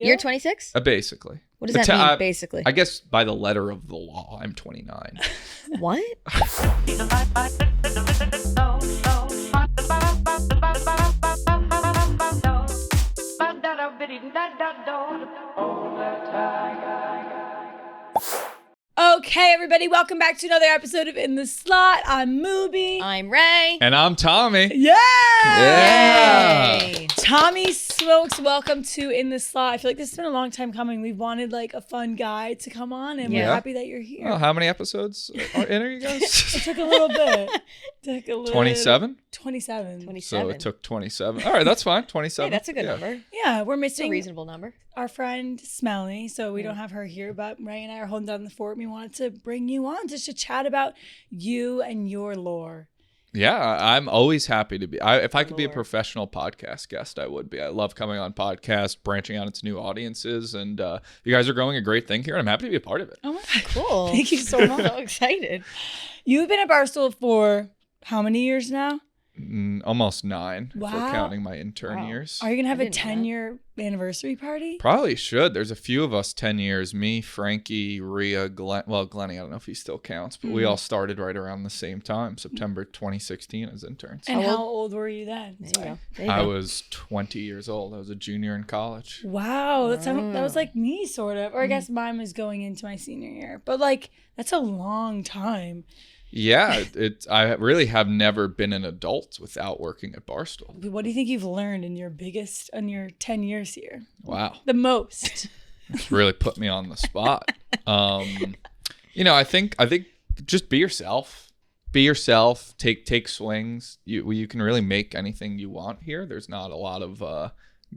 You're 26? Basically. What does that mean, basically? I guess by the letter of the law, I'm 29. What? Okay, everybody, welcome back to another episode of In the Slot. I'm Moobie. I'm Ray. And I'm Tommy. Yeah! Yay. Tommy Smokes, welcome to In the Slot. I feel like this has been a long time coming. We've wanted like a fun guy to come on, and we're happy that you're here. Oh, how many episodes are you guys? It took a little bit. 27? 27. So it took 27. All right, that's fine. 27. Hey, that's a good number. Yeah, we're It's a missing reasonable number. our friend Smelly, so we don't have her here, but Ray and I are holding down the fort. We wanted to bring you on just to chat about you and your lore. Yeah, I'm always happy to be. If I could be a professional podcast guest, I would be. I love coming on podcasts, branching out into new audiences, and you guys are growing a great thing here, and I'm happy to be a part of it. Oh my God. Cool. Thank you so much. So excited. You've been at Barstool for how many years now? Almost 9, if Wow. we're counting my intern years. Are you going to have I a didn't know that. 10-year anniversary party? Probably should. There's a few of us 10 years. Me, Frankie, Rhea, Glenn. Well, Glenny, I don't know if he still counts, but we all started right around the same time, September 2016 as interns. And how old were you then? There you go. I was 20 years old. I was a junior in college. Wow, that was like me, sort of. Or I guess mine was going into my senior year. But like, that's a long time. Yeah, I really have never been an adult without working at Barstool. What do you think you've learned in your 10 years here? Wow. The most. It's really put me on the spot. I think just be yourself. Be yourself. Take swings. You can really make anything you want here. There's not a lot of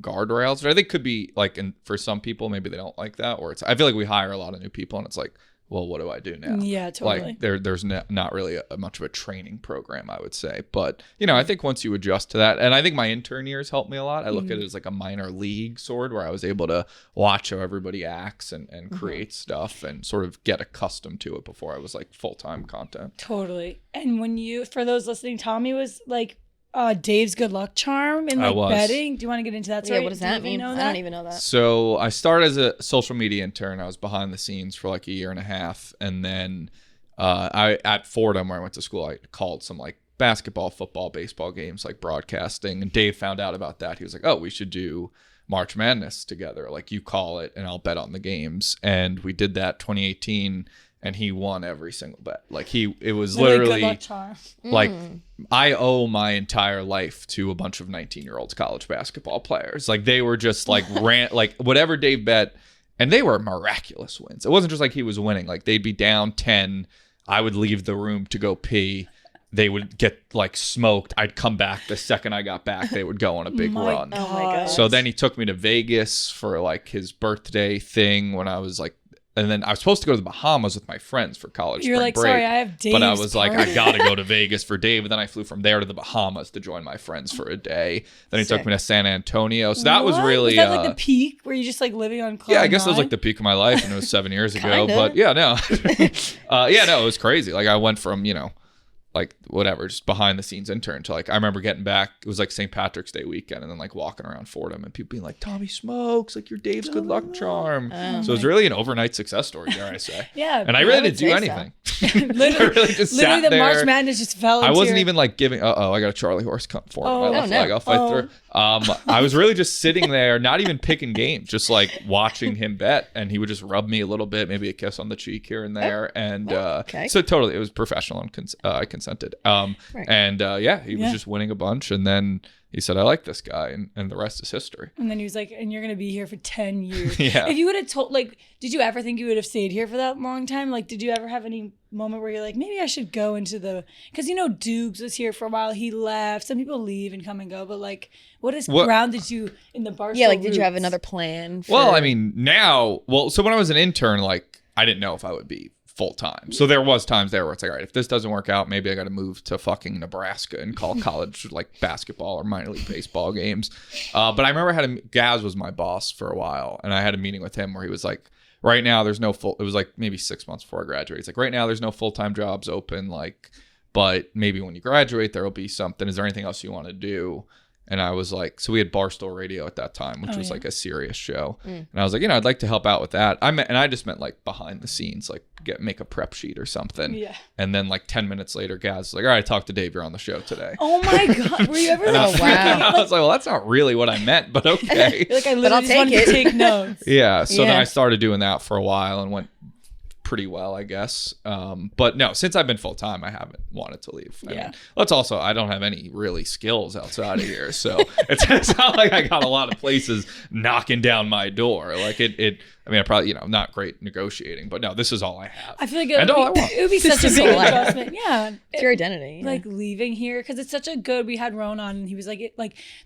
guardrails. But I think could be like, and for some people, maybe they don't like that. Or I feel like we hire a lot of new people, and it's like, well, what do I do now? Yeah, totally. Like there's not really much of a training program, I would say. But, I think once you adjust to that, and I think my intern years helped me a lot. I look at it as like a minor league sort where I was able to watch how everybody acts and create stuff and sort of get accustomed to it before I was like full-time content. Totally. And for those listening, Tommy was like Dave's good luck charm in like betting. Do you want to get into that? Yeah, what does that mean? I don't even know that. So I started as a social media intern. I was behind the scenes for like a year and a half. And then at Fordham, where I went to school, I called some like basketball, football, baseball games, like broadcasting. And Dave found out about that. He was like, oh, we should do March Madness together. Like you call it and I'll bet on the games. And we did that 2018. And he won every single bet. Like it was literally good luck charm. like I owe my entire life to a bunch of 19-year-olds college basketball players. Like they were just like like whatever Dave bet, and they were miraculous wins. It wasn't just like he was winning. Like they'd be down 10. I would leave the room to go pee. They would get like smoked. I'd come back. The second I got back, they would go on a big run. Oh my God. So then he took me to Vegas for like his birthday thing when I was like, and then I was supposed to go to the Bahamas with my friends for college You're spring like, break. sorry, I have Dave's But I was like, party. I got to go to Vegas for Dave. And then I flew from there to the Bahamas to join my friends for a day. Then he took me to San Antonio. So that was really... Was that like the peak? Were you just like living on cloud Yeah, I guess nine? that was like the peak of my life, and it was 7 years ago. Kinda. But yeah, no. It was crazy. Like I went from, like whatever, just behind the scenes intern to like, I remember getting back, it was like St. Patrick's Day weekend, and then like walking around Fordham and people being like, Tommy Smokes, like you're Dave's good luck charm. So it was really an overnight success story, dare I say. Yeah. And I really didn't do say anything. Literally, I really just sat the there. March Madness just fell into I wasn't your- even like giving, I got a Charlie horse come for my left no. leg. I'll fight through. I was really just sitting there, not even picking games, just like watching him bet. And he would just rub me a little bit, maybe a kiss on the cheek here and there. And okay. so totally, it was professional and I consented. Right. And he was just winning a bunch. And then he said, I like this guy. And the rest is history. And then he was like, and you're going to be here for 10 years. Yeah. If you would have told, like, did you ever think you would have stayed here for that long time? Like, did you ever have any moment where you're like, maybe I should go into because Dukes was here for a while. He left. Some people leave and come and go. But like, what has grounded you in the Barstool Yeah, like did you have roots? another plan? Well, I mean, so when I was an intern, like I didn't know if I would be full time. So there was times there where it's like, all right, if this doesn't work out, maybe I got to move to fucking Nebraska and call college like basketball or minor league baseball games. But I remember Gaz was my boss for a while, and I had a meeting with him where he was like, right now there's no it was like maybe 6 months before I graduated. He's like, right now there's no full-time jobs open, like, but maybe when you graduate there will be something. Is there anything else you want to do? And I was like, so we had Barstool Radio at that time, which was like a serious show. Mm. And I was like, I'd like to help out with that. I just meant like behind the scenes, like make a prep sheet or something. Yeah. And then like 10 minutes later, Gaz was like, all right, talk to Dave. You're on the show today. Oh my God. Were you ever And I was, wow. I was like, well, that's not really what I meant, but okay. You're like, I But I'll literally just wanted take to it. take notes. Yeah. So then Yeah. I started doing that for a while and went pretty well, I guess. But no, since I've been full time, I haven't wanted to leave. I mean, I don't have any really skills outside of here. So it's not like I got a lot of places knocking down my door. Like I probably, not great negotiating, but no, this is all I have. I feel like And all I want. it would be such a is big all I have. adjustment. Yeah. It's your identity. Yeah. Like leaving here, because it's such a good, we had Ron on and he was like,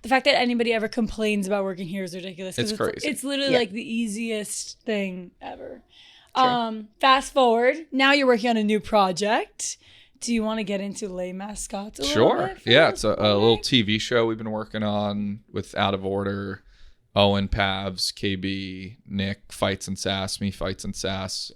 the fact that anybody ever complains about working here is ridiculous. 'Cause It's crazy. It's literally Yeah. like the easiest thing ever. Fast forward, now you're working on a new project. Do you want to get into Les Mascots a little Sure. bit? Yeah, it's a little TV show we've been working on with Out of Order, Owen, Pavs, KB, Nick, Fights and Sass, me, Fights and Sass.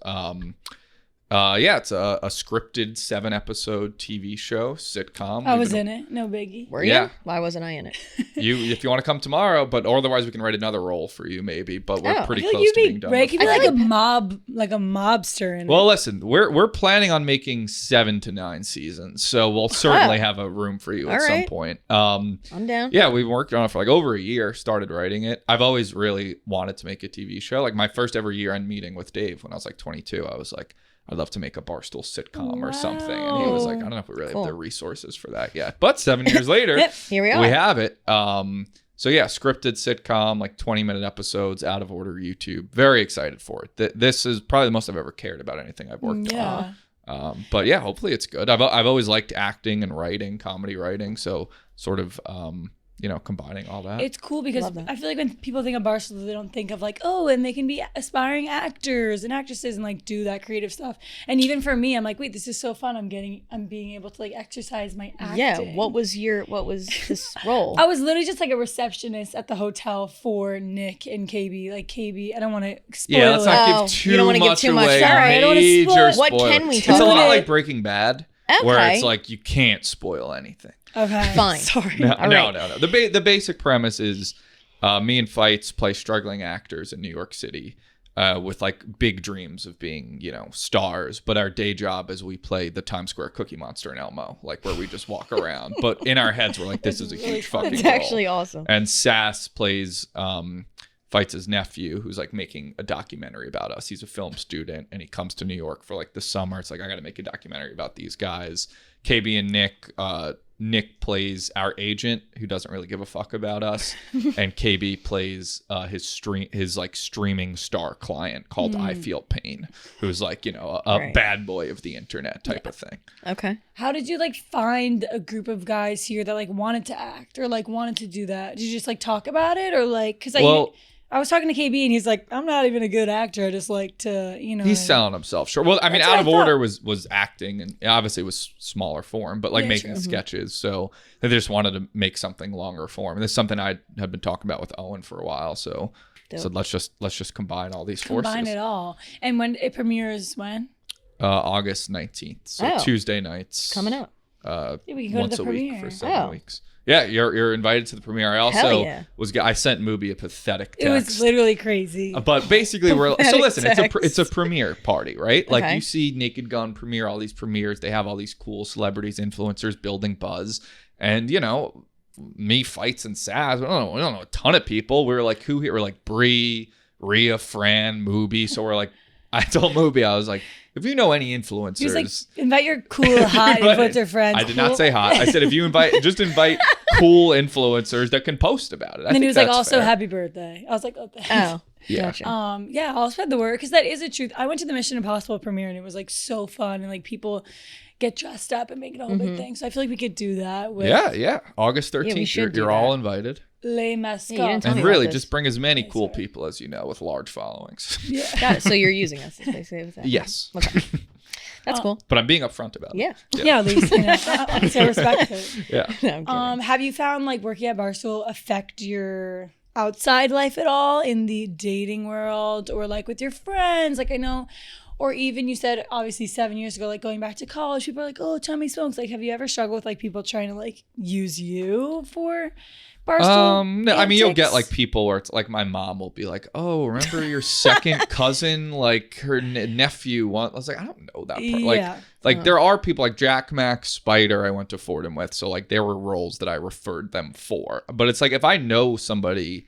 It's a scripted 7-episode TV show, sitcom. I was in it. No biggie. Were you? Yeah. Why wasn't I in it? If you want to come tomorrow, but otherwise we can write another role for you maybe. But we're Oh. pretty I feel like close you'd to be being done. great. with You'd be it. like a mobster in Well, listen, we're planning on making 7 to 9 seasons, so we'll certainly have a room for you at All some right. point. I'm down. Yeah, we've worked on it for like over a year, started writing it. I've always really wanted to make a TV show. Like my first ever year-end meeting with Dave when I was like 22, I was like, I'd love to make a Barstool sitcom or something. And he was like, I don't know if we really Cool. have the resources for that yet. But 7 years later, Here we are. we have it. So yeah, scripted sitcom, like 20-minute episodes, Out of Order YouTube. Very excited for it. This is probably the most I've ever cared about anything I've worked Yeah. on. But yeah, hopefully it's good. I've always liked acting and writing, comedy writing. So sort of, combining all that. It's cool because Love that. I feel like when people think of Barstool, they don't think of like, oh, and they can be aspiring actors and actresses and like do that creative stuff. And even for me, I'm like, wait, this is so fun. I'm being able to like exercise my acting. Yeah. What was this role? I was literally just like a receptionist at the hotel for Nick and KB. Like KB, I don't want to spoil Yeah, let's it. not Oh, give you don't too wanna give much too much. away. Sorry, I don't wanna Major spoil- What spoiler. can we It's talk a lot about? like Breaking Bad, where Okay. it's like you can't spoil anything. Okay, Fine. Sorry. No. All right. The basic premise is me and Fights play struggling actors in New York City with like big dreams of being, stars. But our day job is we play the Times Square Cookie Monster in Elmo, like where we just walk around. But in our heads, we're like, this is a huge fucking It's role. actually awesome. And Sass plays Fights' nephew, who's like making a documentary about us. He's a film student and he comes to New York for like the summer. It's like, I got to make a documentary about these guys. KB and Nick plays our agent who doesn't really give a fuck about us. And KB plays his streaming star client called I Feel Pain, who's like, a Right. bad boy of the internet type of thing. Okay. How did you like find a group of guys here that like wanted to act or like wanted to do that? Did you just like talk about it or like, because I was talking to KB and he's like, I'm not even a good actor. I just like to, He's selling himself short. Well, I mean, That's Out what of I thought. Order was acting, and obviously it was smaller form, but like Yeah, making true. sketches. So they just wanted to make something longer form. And this is something I had been talking about with Owen for a while. So Dope. let's just combine all these combine forces. it all. And when it premieres, when? August 19th, so Oh. Tuesday nights. Coming up. Yeah, we can go Once to a the week premiere. for 7 Oh. weeks. Yeah, you're invited to the premiere. I also Hell yeah. I sent Moobie a pathetic text. It was literally crazy. But basically, so Pathetic listen, text. it's a premiere party, right? Like Okay. you see Naked Gun premiere, all these premieres, they have all these cool celebrities, influencers building buzz, and me, Fights and Saz. We don't know a ton of people. We were like, who here? We're like Bree, Rhea, Fran, Moobie. So we're like, I told Moobie, I was like, if you know any influencers, He was like, invite your cool, hot influencer friends. I did not say hot. I said if you invite cool influencers that can post about it. And then he was like, that's also fair. happy birthday. I was like, oh, thanks. Oh. Yeah. Gotcha. Yeah, I'll spread the word because that is a truth. I went to the Mission Impossible premiere and it was like so fun and like people get dressed up and make it a whole big thing. So I feel like we could do that with Yeah. August we 13th. should do You're all that. invited. Les Yeah, Mascots. you didn't tell And me really, about this. just bring as many cool sorry. people as you know with large followings. Yeah. Got it. So you're using us, is basically what's happening. Yes. Okay. That's cool. But I'm being upfront about it. Yeah. Yeah, at least, I respect it. Yeah. No, I'm kidding. Have you found like working at Barstool affect your outside life at all in the dating world or like with your friends? Like I know, or even you said obviously 7 years ago, like going back to college, people are like, oh, Tommy smokes. Like, have you ever struggled with like people trying to like use you for Barstool? No, I mean, you'll get antics? like people where it's like my mom will be like, "Oh, remember your second cousin, like her nephew?" I was like, I don't know that part. Like there are people like Jack Max Spider I went to Fordham with, so like there were roles that I referred them for. But it's like if I know somebody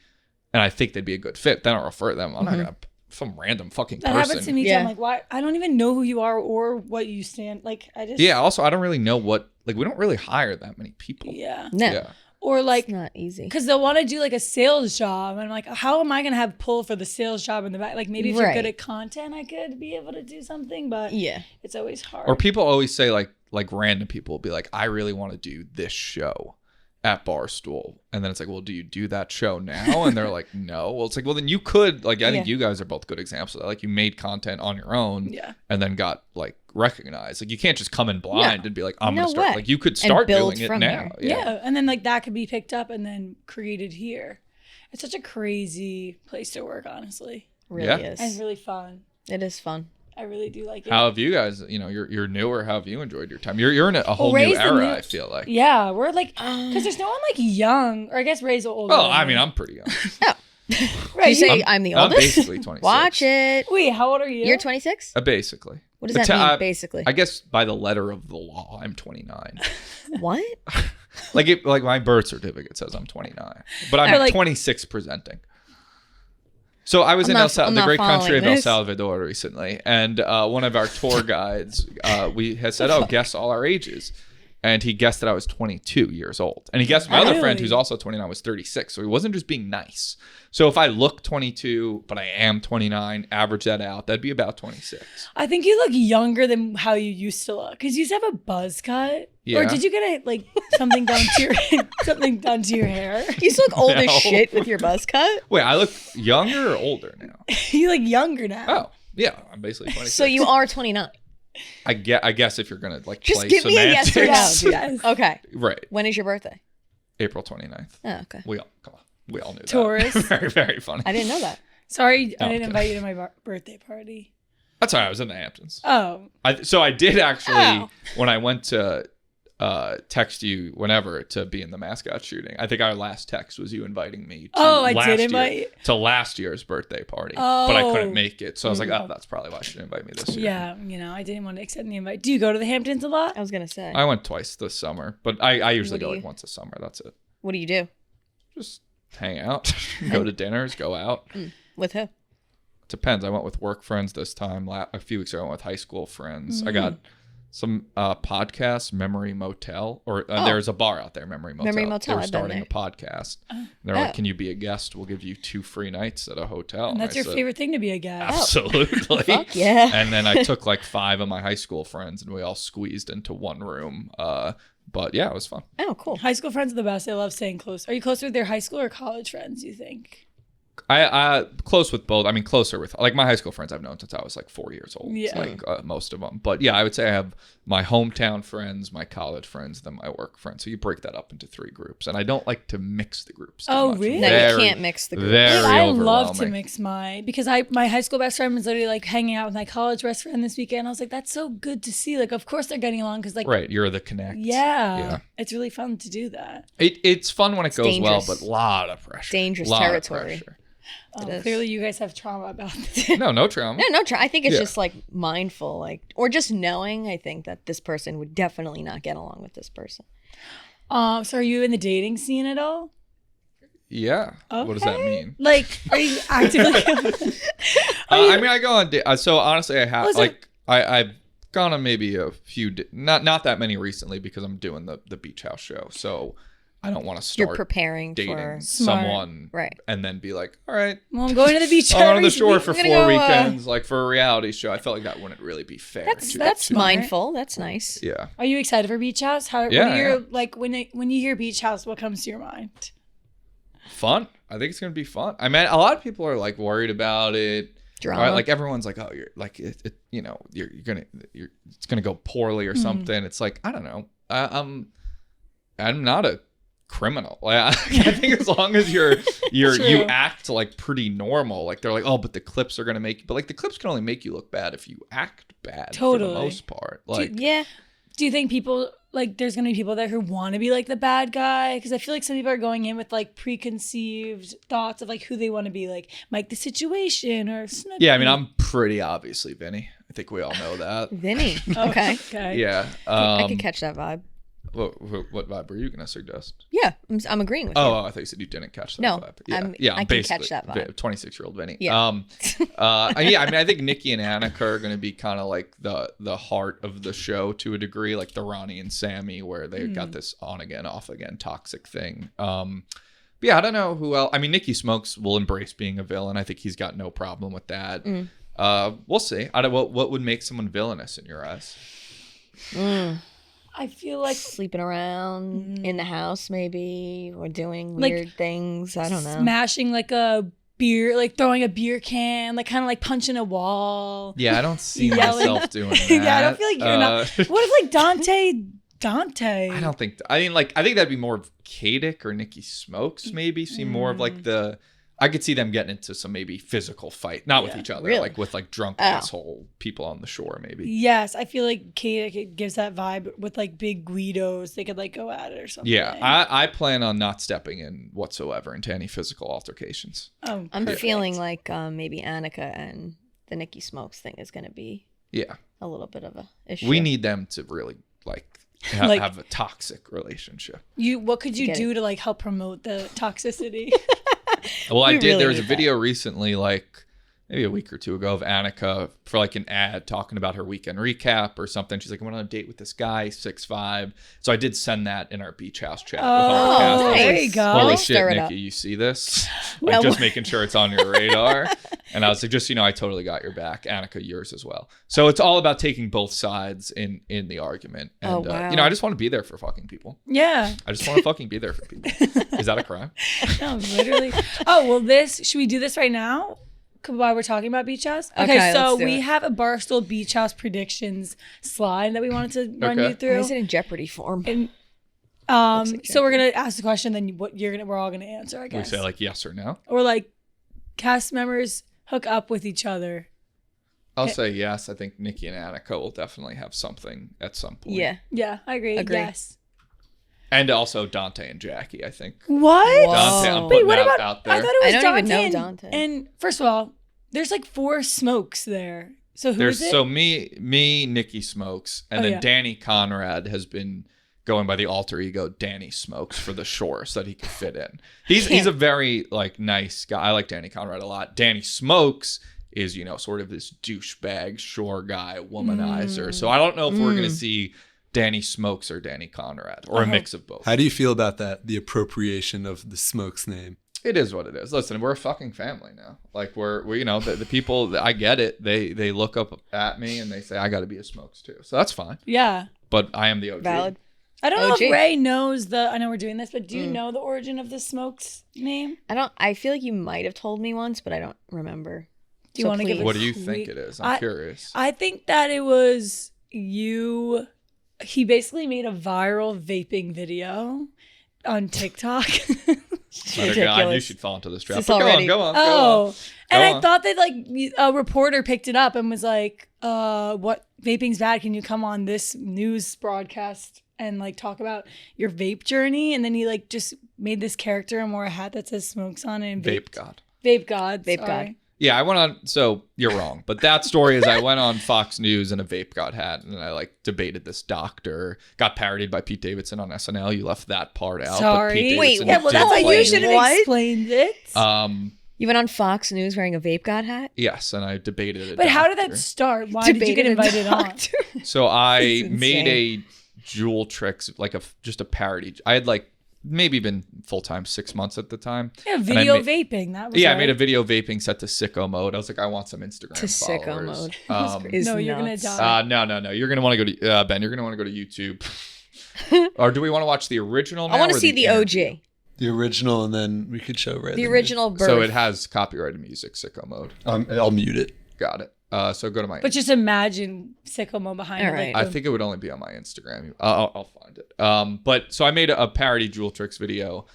and I think they'd be a good fit, then I'll refer them. I'm not gonna some random fucking that person. happens to me too. I'm like, why? I don't even know who you are or what you stand. Like, I just Also, I don't really know what. Like, we don't really hire that many people. Yeah. No. Yeah. Or like, It's not easy. because they'll want to do like a sales job. And I'm like, how am I going to have pull for the sales job in the back? Like maybe if you're good at content, I could be able to do something, but it's always hard. Or people always say like random people will be like, I really want to do this show at Barstool. And then it's like, well, do you do that show now? And they're like, no. Well, it's like, well, then you could, like, I think you guys are both good examples of that. Like you made content on your own and then got like recognized. Like you can't just come in blind and be like, I'm going to start. Way. Like you could start doing it now. Yeah. And then like that could be picked up and then created here. It's such a crazy place to work, honestly. Really is. And really fun. It is fun. I really do like it. How have you guys, you're newer, how have you enjoyed your time? You're in a whole new era, I feel like. Yeah, we're like, because there's no one like young, or I guess Ray's older. Well, I mean, I'm pretty young. Right. You say I'm the oldest? I'm basically 26. Watch it. Wait, how old are you? You're 26? Basically. What does that mean, basically? I guess by the letter of the law, I'm 29. What? like my birth certificate says I'm 29, but I'm 26 presenting. So I was in the great country of El Salvador recently, and one of our tour guides, we had said, "Oh, guess all our ages," and he guessed that I was 22 years old, and he guessed my other friend, who's also 29, was 36. So he wasn't just being nice. So if I look 22, but I am 29, average that out, that'd be about 26. I think you look younger than how you used to look, because you used to have a buzz cut. Yeah. Or did you get something done to your hair? You still look old as shit with your buzz cut. Wait, I look younger or older now? You look younger now. Oh, yeah, I'm basically 26. So you are 29. I guess if you're gonna just play give semantics. Me a yes or no. Yes. Okay. Right. When is your birthday? April 29th. Oh, okay. We all knew Taurus. that. Very, very funny. I didn't know that. Sorry, I didn't invite you to my birthday party. That's all right. I was in the Hamptons. Oh. So I did actually, when I went to text you whenever to be in the mascot shooting. I think our last text was you inviting me to last year's birthday party. But I couldn't make it. So I was like, that's probably why she didn't invite me this year. Yeah, I didn't want to extend the invite. Do you go to the Hamptons a lot? I was going to say. I went twice this summer, but I usually go once a summer. That's it. What do you do? Just hang out, go to dinners, go out. With who? Depends. I went with work friends this time. A few weeks ago, I went with high school friends. I got some podcast, Memory Motel, or there's a bar out there, Memory Motel. They were starting a podcast. They're like, can you be a guest? We'll give you 2 free nights at a hotel. And that's your favorite thing, to be a guest. Absolutely. Fuck yeah. And then I took 5 of my high school friends and we all squeezed into one room. But yeah, it was fun. Oh, cool. High school friends are the best. I love staying close. Are you closer with their high school or college friends, you think? I close with both. I mean, closer with my high school friends I've known since I was 4 years old. Yeah. Most of them. But yeah, I would say I have my hometown friends, my college friends, then my work friends. So you break that up into 3 groups, and I don't like to mix the groups. Oh, really? No, you can't mix the groups. I love to mix because my high school best friend was literally hanging out with my college best friend this weekend. I was like, that's so good to see. Of course they're getting along because right, you're the connect. Yeah, it's really fun to do that. It's fun when it goes well, but a lot of pressure. Dangerous territory. Clearly you guys have trauma about this. No trauma. No trauma. I think it's just mindful, or just knowing, I think that this person would definitely not get along with this person. So are you in the dating scene at all? Yeah. Okay. What does that mean? Are you actively? I mean, I go on. So honestly, I have I've gone on maybe a few, not that many recently because I'm doing the beach house show. So I don't want to start. You're preparing dating for someone, right? And then be like, all right, well, I'm going to the beach. I'm on the shore for 4 weekends, for a reality show. I felt like that wouldn't really be fair. That's mindful. That's nice. Yeah. Are you excited for beach house? What are your when you hear beach house, what comes to your mind? Fun. I think it's gonna be fun. I mean, a lot of people are worried about it. Drama. Right? Everyone's like, oh, you're it's gonna go poorly or something. It's I don't know. I'm not a criminal. I think as long as you act pretty normal, they're like, oh, but the clips are gonna make you, but the clips can only make you look bad if you act bad. Totally. For the most part. Do you think people like there's gonna be people there who want to be like the bad guy? Because I feel like some people are going in with like preconceived thoughts of like who they want to be, like Mike the Situation or Snooki. Yeah, I mean, I'm pretty obviously Vinny. I think we all know that. Vinny. Okay. Okay. Yeah. I could catch that vibe. What vibe were you gonna suggest? Yeah, I'm agreeing with you. Oh, I thought you said you didn't catch that No, vibe. Yeah, I can catch that vibe. 26-year-old Vinny. Yeah. Yeah, I mean, I think Nikki and Annika are going to be kind of like the heart of the show to a degree, like the Ronnie and Sammy, where they got this on again, off again toxic thing. But yeah, I don't know who else. I mean, Nicky Smokes will embrace being a villain. I think he's got no problem with that. We'll see. I don't. What would make someone villainous in your eyes? I feel like Sleeping around in the house, maybe, or doing weird things. I don't know. smashing like a beer, like throwing a beer can, like kind of like punching a wall. Yeah, I don't see Yelling. myself doing that. Yeah, I don't feel like you're not. What if like Dante? I don't think. I mean, like, I think that'd be more of Kadik or Nicky Smokes. Maybe seem more of like the. I could see them getting into some maybe physical fight, not with each other, Really? like with like drunk asshole people on the shore, maybe. Yes, I feel like Kate gives that vibe with like big Guidos. They could like go at it or something. Yeah, I plan on not stepping in whatsoever into any physical altercations. Oh, I'm perfect. feeling like maybe Annika and the Nicky Smokes thing is going to be Yeah, a little bit of a issue. we need them to really like have a toxic relationship. What could you Get do to like help promote the toxicity? Well, I We did. really There was a need that. video recently, like maybe a week or two ago, of Annika for like an ad talking about her weekend recap or something. She's like, I went on a date with this guy, 6'5". So I did send that in our beach house chat. With all the cast. I was there like, you go. Holy Really shit, stir it Nikki, up. you see this? Like, just making sure it's on your radar. And I was like, just, I totally got your back. Annika, yours as well. So it's all about taking both sides in the argument. And, wow. I just want to be there for fucking people. Yeah. I just want to fucking be there for people. Is that a crime? No, literally. Oh, well, should we do this right now? While we're talking about Beach House? Okay, so let's do we it. have a Barstool Beach House predictions slide that we wanted to run you Why through. is it in Jeopardy form? And like so we're gonna ask the question, then we're all gonna answer, I We guess. say like yes or no. Or like cast members hook up with each other. I'll say yes. I think Nikki and Annika will definitely have something at some point. Yeah. Yeah, I agree. Agree. Yes. And also Dante and Jackie, I think. What? Whoa. Dante, I'm Wait, putting what that about? out there. I thought it was I don't even know Dante. Dante. And first of all, there's like 4 Smokes there. So who is There's it? so me, Nikki Smokes, and Oh, then yeah. Danny Conrad has been going by the alter ego Danny Smokes for the shore so that he could fit in. He's a very like nice guy. I like Danny Conrad a lot. Danny Smokes is, sort of this douchebag shore guy, womanizer. So I don't know if we're gonna see Danny Smokes or Danny Conrad or a mix of both. How do you feel about that? The appropriation of the Smokes name. It is what it is. Listen, we're a fucking family now. Like we're the people. I get it. They look up at me and they say I got to be a Smokes too. So that's fine. Yeah. But I am the OG. Valid. I don't know OG. if Ray knows I know we're doing this, but do you know the origin of the Smokes name? I feel like you might have told me once, but I don't remember. Do you wanna give please. a What do you quick- think it is? I'm curious. I think that it was you. He basically made a viral vaping video on TikTok. Let her go. I knew ridiculous. she'd fall into this trap. This But already- go on. Oh, and Go I on. thought that like a reporter picked it up and was like, what vaping's bad? Can you come on this news broadcast and like talk about your vape journey? And then he like just made this character and wore a hat that says Smokes on it and Vape God. Vape God. Vape sorry. God. Yeah, I went on. So you're wrong, but that story is I went on Fox News in a Vape God hat, and I like debated this doctor. Got parodied by Pete Davidson on SNL. You left that part out. But Sorry. Pete Wait, Davidson Yeah, well, did that's how play you it. should have What? explained it. You went on Fox News wearing a Vape God hat? Yes, and I debated it. But how did that start? Why did you get invited on? So I That's made insane. a Jewel Tricks, like just a parody. I had like maybe been full time 6 months at the time. Yeah, And I video ma- vaping. That was Yeah, I right. made a video vaping set to sicko mode. I was like, I want some Instagram To sicko followers. mode. Is No, you're gonna nuts. die. No. You're gonna want to go to Ben. You're gonna want to go to YouTube. Or do we want to watch the original? Now I want or to see the interview? OG. The original, and then we could show Red. The original birth. So it has copyrighted music, sicko mode. I'll mute it. Got it. So go to my. But just imagine sicko mode behind All it. right. Like I think it would only be on my Instagram. I'll find it. But so I made a parody Jewel Tricks video,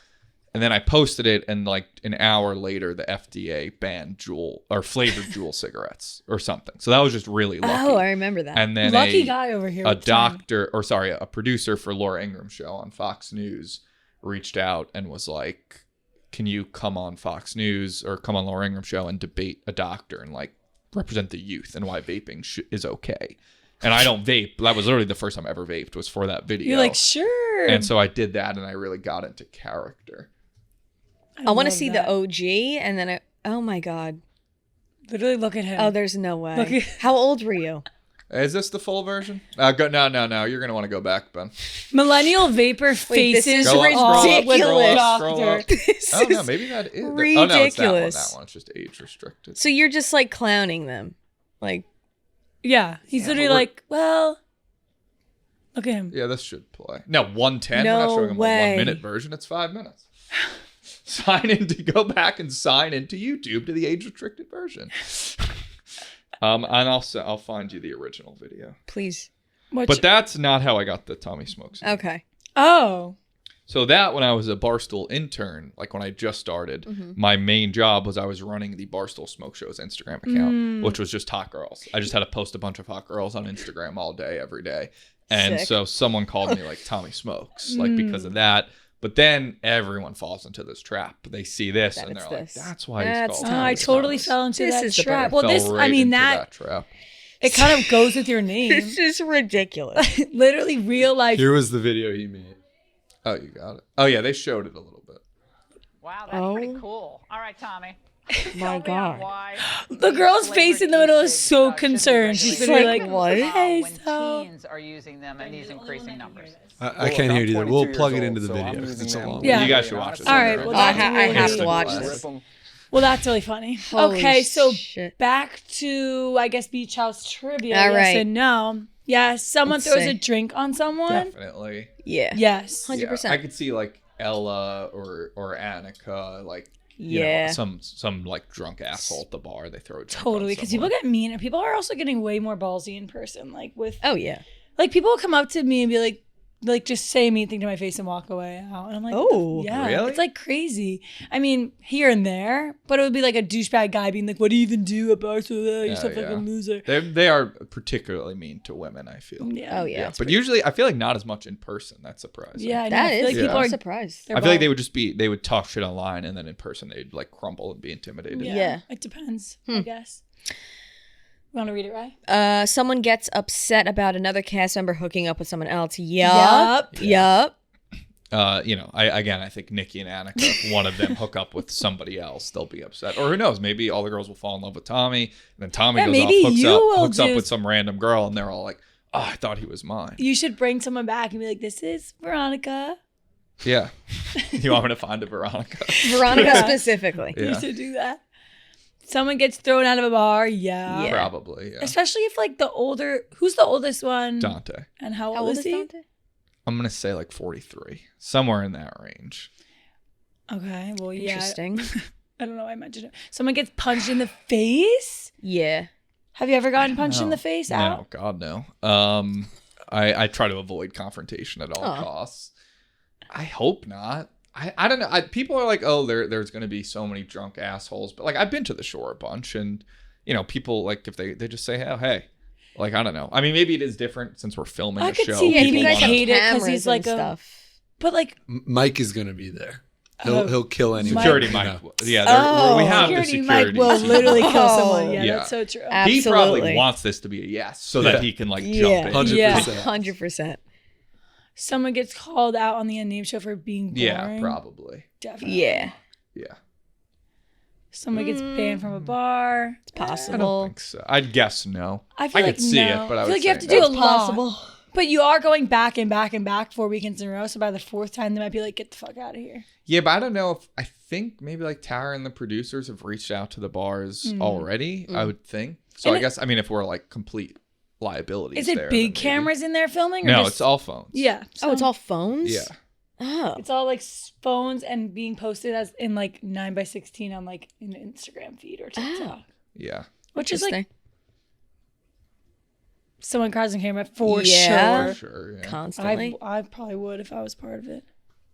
And then I posted it, and like an hour later, the FDA banned flavored Juul cigarettes or something. So that was just really lucky. Oh, I remember that. And then Lucky guy over here. a with Tommy. a producer for Laura Ingram's show on Fox News reached out and was like, can you come on Fox News or come on Laura Ingram's show and debate a doctor and like represent the youth and why vaping is okay? And I don't vape. That was literally the first time I ever vaped was for that video. You're like, sure. And so I did that, and I really got into character. I want to love see that. the OG, and then oh my God. Literally look at him. Oh, there's no way. Look at- How old were you? Is this the full version? No. You're going to want to go back, Ben. Millennial vapor Wait, this faces is Scroll up, all scroll up, with scroll up, doctor. scroll up. This Oh, no, is maybe that is. ridiculous. Oh, no, it's that one. That one. It's just age restricted. So you're just like clowning them. Like, Yeah, he's literally like, well, look at him. Yeah, this should play. No, 110. No We're not showing them way. a 1 minute version. It's 5 minutes. Go back and sign into YouTube to the age restricted version. And I'll find you the original video. please. But that's not how I got the Tommy Smokes. Okay. Oh, So that when I was a Barstool intern, like when I just started, my main job was I was running the Barstool Smoke Show's Instagram account, which was just hot girls. I just had to post a bunch of hot girls on Instagram all day, every day. And Sick. so someone called me like Tommy Smokes, like because of that. But then everyone falls into this trap. They see this That and it's they're like, this. that's why he's That's called I Tommy totally Smokes. fell into This that is the trap. part. Well, Fell this, right I mean, into that trap. it kind of goes with your name. This is ridiculous. Literally, real life. Here was the video he made. Oh, you got it. Oh, yeah, they showed it a little bit. Wow, that's pretty cool. All right, Tommy. My God. Why The girl's face in the middle is so concerned. She's She's literally like, like, what? Hey, when so teens are using them in these increasing numbers? I can't hear it either. We'll plug it into the video because it's a long Yeah. You guys should watch it. All right, well, I that's have really- to watch this. well, that's really funny. Holy Okay, so shit. back to, I guess, Beach House trivia. All Yes right. and no. Yes, someone Let's throws see. a drink on someone. Definitely. Yeah. Yes. 100%. I could see like Ella or Annika, like you Yeah. know, some like drunk asshole at the bar. They throw a drink Totally, on because people someone. get mean, and people are also getting way more ballsy in person. Like with, Oh, yeah. like people will come up to me and be like just say a mean thing to my face and walk away out, and I'm like, Oh, yeah, really? it's like crazy. I mean, here and there, but it would be like a douchebag guy being like, "What do you even do at Barstool? You're such like a loser." They are particularly mean to women, I feel. Yeah. Oh, yeah. But usually, I feel like not as much in person. That's surprising. Yeah, I know. That I feel is. like people I'm are. surprised. they're I feel like ball- they would talk shit online, and then in person they'd like crumble and be intimidated. Yeah. It depends, I guess. You want to read it, right? Someone gets upset about another cast member hooking up with someone else. Yup. You know, I think Nikki and Annika, if one of them hook up with somebody else, they'll be upset. Or who knows? Maybe all the girls will fall in love with Tommy, and then Tommy Yeah, goes maybe off, you will hooks up do- with some random girl, and they're all like, "Oh, I thought he was mine." You should bring someone back and be like, "This is Veronica." Yeah. You want me to find a Veronica? Veronica Yeah. specifically. You Yeah. should do that. Someone gets thrown out of a bar. Yeah. Yeah. Probably. Yeah. Especially if like who's the oldest one? Dante. And how How old old is is he? Dante? I'm gonna say like 43, somewhere in that range. Okay, well, yeah. Interesting. I don't know why I mentioned it. Someone gets punched in the face? Yeah. Have you ever gotten punched in No. the face No, out? God no. I try to avoid confrontation at all Aw. costs. I hope not. I don't know. People are like, oh, there's going to be so many drunk assholes. But like, I've been to the shore a bunch, and you know, people like if they just say, oh, hey, like I don't know. I mean, maybe it is different since we're filming I a could show. see Yeah, People you guys wanna- have hate it 'cause cameras he's and like a- stuff. But like, Mike is gonna be there. Oh. He'll kill anyone. Security you Mike. know. Yeah, we have the security security. Mike will team. literally kill Oh. someone. Yeah, Yeah. that's so true. He probably Absolutely. wants this to be a yes, so Yeah. that he can like Yeah. jump in. 100%. 100%. Someone gets called out on the unnamed show for being boring. Yeah, probably. Definitely. Yeah. Yeah, Someone gets banned from a bar. It's I don't possible. think so. I'd guess no. I feel I like could see no. it, but I feel would like you have say to do no. a lot. Possible. But you are going back and back and back 4 weekends in a row. So by the fourth time, they might be like, "Get the fuck out of here." Yeah, but I don't know if I think maybe like Tara and the producers have reached out to the bars already. I would think. So And I guess if we're like complete liabilities, Is it there, big then maybe. cameras in there filming? Or No, just, it's all phones. Yeah. Oh, it's so all phones? Yeah. Oh. It's all like phones and being posted as in like 9x16 on like an Instagram feed or TikTok, Yeah. which is like Interesting. someone crossing camera for Yeah. sure. For sure. Yeah. Constantly. I probably would if I was part of it.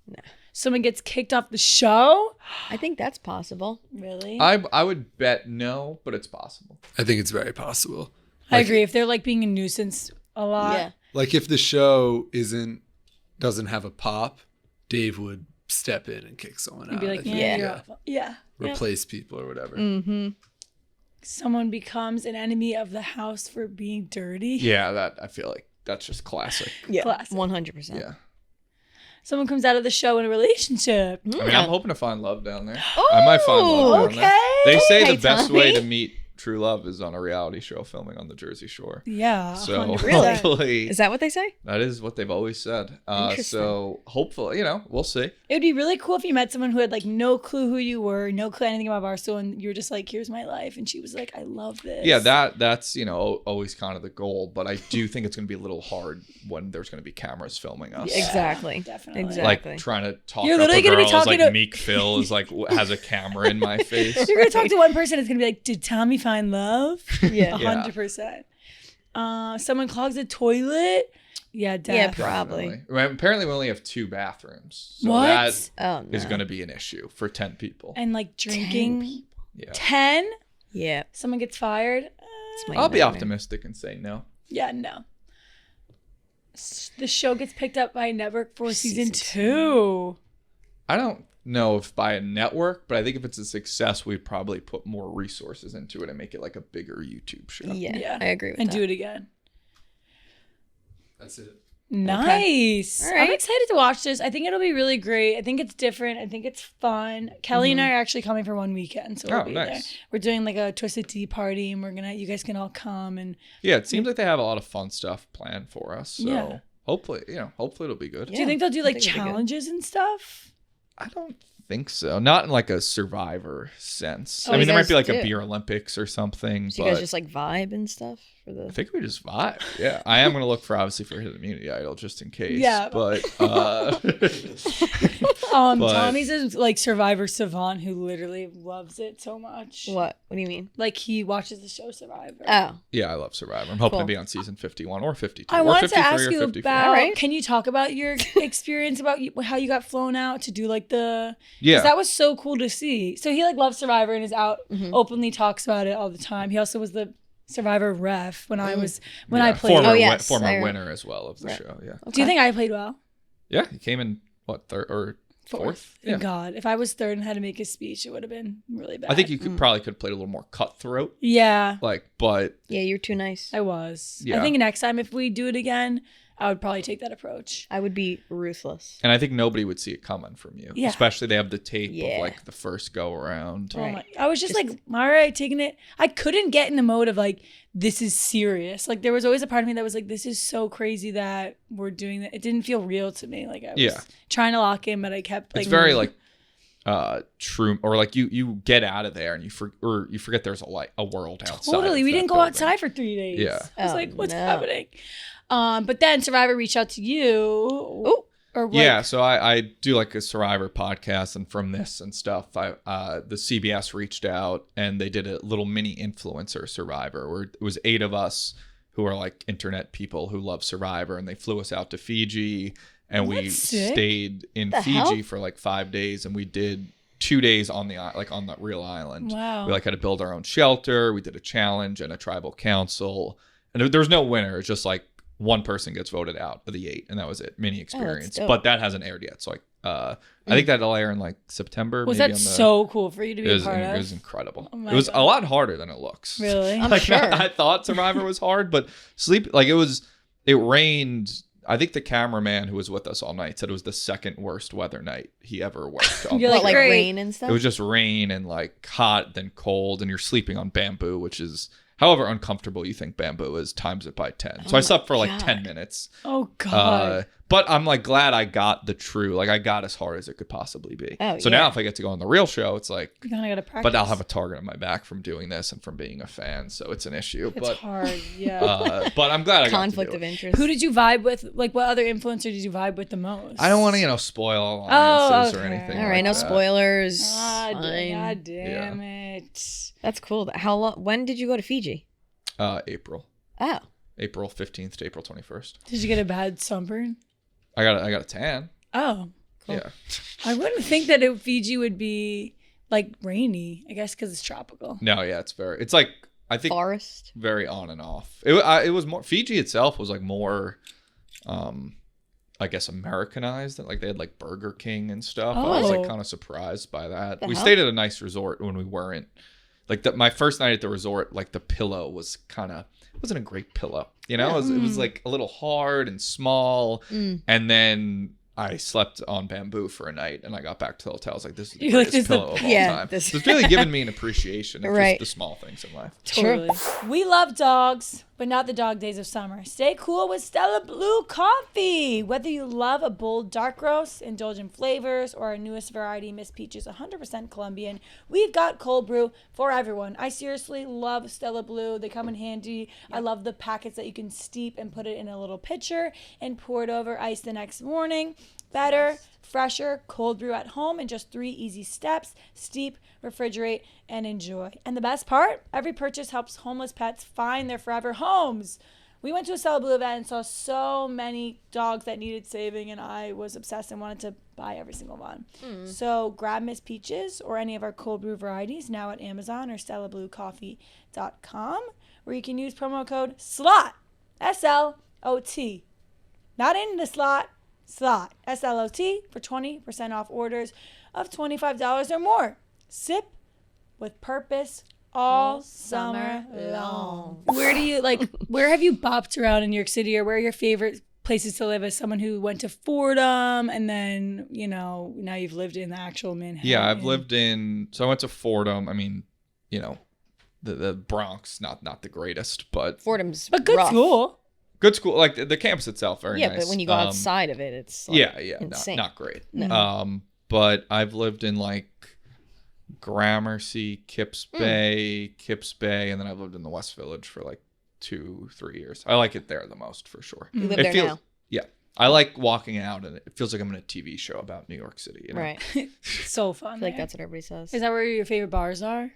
No. Someone gets kicked off the show? I think that's possible. Really? I would bet no, but it's possible. I think it's very possible. I agree. If they're like being a nuisance a lot. Yeah. Like if the show doesn't have a pop, Dave would step in and kick someone He'd out. be like, I think. yeah, Yeah. you're awful. Yeah. Replace people or whatever. Mm-hmm. Someone becomes an enemy of the house for being dirty. Yeah, that I feel like that's just classic. Yeah. Classic. 100%. Yeah. Someone comes out of the show in a relationship. I mean, I'm hoping to find love down there. I might find love down there. Okay. They say Okay, the best way to Tommy. meet true love is on a reality show filming on the Jersey Shore. Yeah. So 100%. hopefully Is that what they say? that is what they've always said. Interesting. So hopefully, we'll see. It would be really cool if you met someone who had like no clue who you were, no clue anything about Barstool, and you were just like, "Here's my life," and she was like, "I love this." Yeah, that's always kind of the goal, but I do think it's going to be a little hard when there's going to be cameras filming us. Yeah, Exactly. definitely. Exactly. Like trying to talk You're up literally a gonna be girl is talking like to- Meek Phil is like has a camera in my face. You're gonna talk to one person. It's gonna be like, "Did Tommy find love?" Yeah. 100%. Someone clogs a toilet. Yeah, Yeah, death. probably. Definitely. Well, apparently, we only have 2 bathrooms, so What? that Oh, no. is going to be an issue for 10 people. And like drinking. 10 Yeah, 10. Yeah. Someone gets fired. It's my I'll be nightmare. optimistic and say no. Yeah, no. The show gets picked up by a network for season Season 2. I don't know if by a network, but I think if it's a success, we'd probably put more resources into it and make it like a bigger YouTube show. Yeah, I agree with and that. do it again. That's it. Nice. All right. I'm excited to watch this. I think it'll be really great. I think it's different. I think it's fun. Kelly and I are actually coming for one weekend, so we'll Oh, be there. nice. We're doing like a Twisted Tea party, and you guys can all come. And Yeah, it seems like they have a lot of fun stuff planned for us. So Yeah. hopefully it'll be good. do you think they'll do like I think it'll be good. challenges and stuff? I don't think so. Not in like a Survivor sense. Oh, I mean, you there might guys be like a do. beer Olympics or something. So but you guys just like vibe and stuff for I the. think we just vibe. Yeah, I am gonna look for obviously for his immunity idol just in case. Yeah. but But- Tommy's is like Survivor savant who literally loves it so much. What? What do you mean? Like he watches the show Survivor. Oh, yeah, I love Survivor. I'm hoping Cool. to be on season 51 or 52 I or wanted to 53 ask or you 54. about. All right. Can you talk about your experience about how you got flown out to do like the? Yeah. 'Cause that was so cool to see. So he like loves Survivor and is out Mm-hmm. openly talks about it all the time. He also was the Survivor ref when I Yeah, played. former, Oh, yes, former I- winner as well of the Right. show. Yeah, Do you think I played well? yeah, he came in what third or fourth? Thank God. If I was third and had to make a speech, it would have been really bad. I think you could probably could have played a little more cutthroat, Yeah, but yeah, you're too nice. I was. I Yeah. think next time if we do it again, I would probably take that approach. I would be ruthless. and I think nobody would see it coming from you. Yeah. Especially they have the tape Yeah. of like the first go around. Oh Right. my! I was just like, all right, taking it. I couldn't get in the mode of like, this is serious. Like there was always a part of me that was like, this is so crazy that we're doing that. It didn't feel real to me. Like I was Yeah. trying to lock in, but I kept like. It's very like true, or like you get out of there and you forget there's a world outside. totally. of We that didn't go building. outside for 3 days. Yeah. I was Oh, like, what's no. happening? But then Survivor reached out to you. Ooh. Or what? Yeah, so I do like a Survivor podcast, and from this and stuff, the CBS reached out and they did a little mini influencer Survivor where it was 8 of us who are like internet people who love Survivor, and they flew us out to Fiji, and we That's sick. stayed in The Fiji hell? for like 5 days, and we did 2 days on the real island. Wow. We like had to build our own shelter. We did a challenge and a tribal council, and there was no winner. It's just like one person gets voted out of the 8, and that was it. Mini experience, dope. but that hasn't aired yet. So like, I think that'll air in like September. Was maybe that on the, so cool for you to be It a was, part it of? was incredible. Oh my it was God. a lot harder than it looks. Really? I'm Like sure. I thought Survivor was hard, but it rained. I think the cameraman who was with us all night said it was the second worst weather night he ever worked on. You're What, like great. rain and stuff? It was just rain and like hot, then cold, and you're sleeping on bamboo, which is however uncomfortable you think bamboo is, times it by 10. So I slept for like God. 10 minutes. Oh God. But I'm like glad I got I got as hard as it could possibly be. Oh, so yeah. now if I get to go on the real show, it's like, you kind of got to practice. but I'll have a target on my back from doing this and from being a fan. So it's an issue. It's but hard. Yeah. but I'm glad I Conflict got of to do it. interest. Who did you vibe with? Like, what other influencer did you vibe with the most? I don't want to, spoil alliances or okay. anything. All right, like no that. spoilers. God, Fine. God damn it. That's cool. How long? When did you go to Fiji? April Oh, 15th to April 21st. Did you get a bad sunburn? I got a tan. Oh, Yeah. I wouldn't think that Fiji would be like rainy. I guess because it's tropical. No, yeah, it's like I think Forest. very on and off. It was more Fiji itself was like more, I guess Americanized. Like they had like Burger King and stuff. I was like kind of surprised by that. We stayed at a nice resort when we weren't. Like my first night at the resort, like the pillow was wasn't a great pillow. You know, it was like a little hard and small. And then I slept on bamboo for a night, and I got back to the hotel. I was like, "This is the greatest pillow of all time." It's really given me an appreciation of just the small things in life. Totally. We love dogs, but not the dog days of summer. Stay cool with Stella Blue Coffee. Whether you love a bold dark roast, indulgent flavors, or our newest variety, Miss Peaches, 100% Colombian, we've got cold brew for everyone. I seriously love Stella Blue. They come in handy. I love the packets that you can steep and put it in a little pitcher and pour it over ice the next morning. Better, fresher, cold brew at home in just 3 easy steps. Steep, refrigerate, and enjoy. And the best part, every purchase helps homeless pets find their forever homes. We went to a Stella Blue event and saw so many dogs that needed saving, and I was obsessed and wanted to buy every single one. So grab Miss Peaches or any of our cold brew varieties now at Amazon or StellaBlueCoffee.com, where you can use promo code SLOT, S-L-O-T. Not in the slot. SLOT, S-L-O-T, for 20% off orders of $25 or more. Sip with purpose all summer long. Where have you bopped around in New York City, or where are your favorite places to live as someone who went to Fordham and then, now you've lived in the actual Manhattan? Yeah, I went to Fordham. I mean, the Bronx, not the greatest, but Fordham's good rough. school. Good school, like the campus itself, very nice. Yeah, but when you go outside of it, it's like insane. Not great. No. But I've lived in like Gramercy, Kips Bay, and then I've lived in the West Village for like 2-3 years. I like it there the most for sure. You live there now? Yeah, I like walking out, and it feels like I'm in a TV show about New York City. Right. So fun. I feel like that's what everybody says. Is that where your favorite bars are?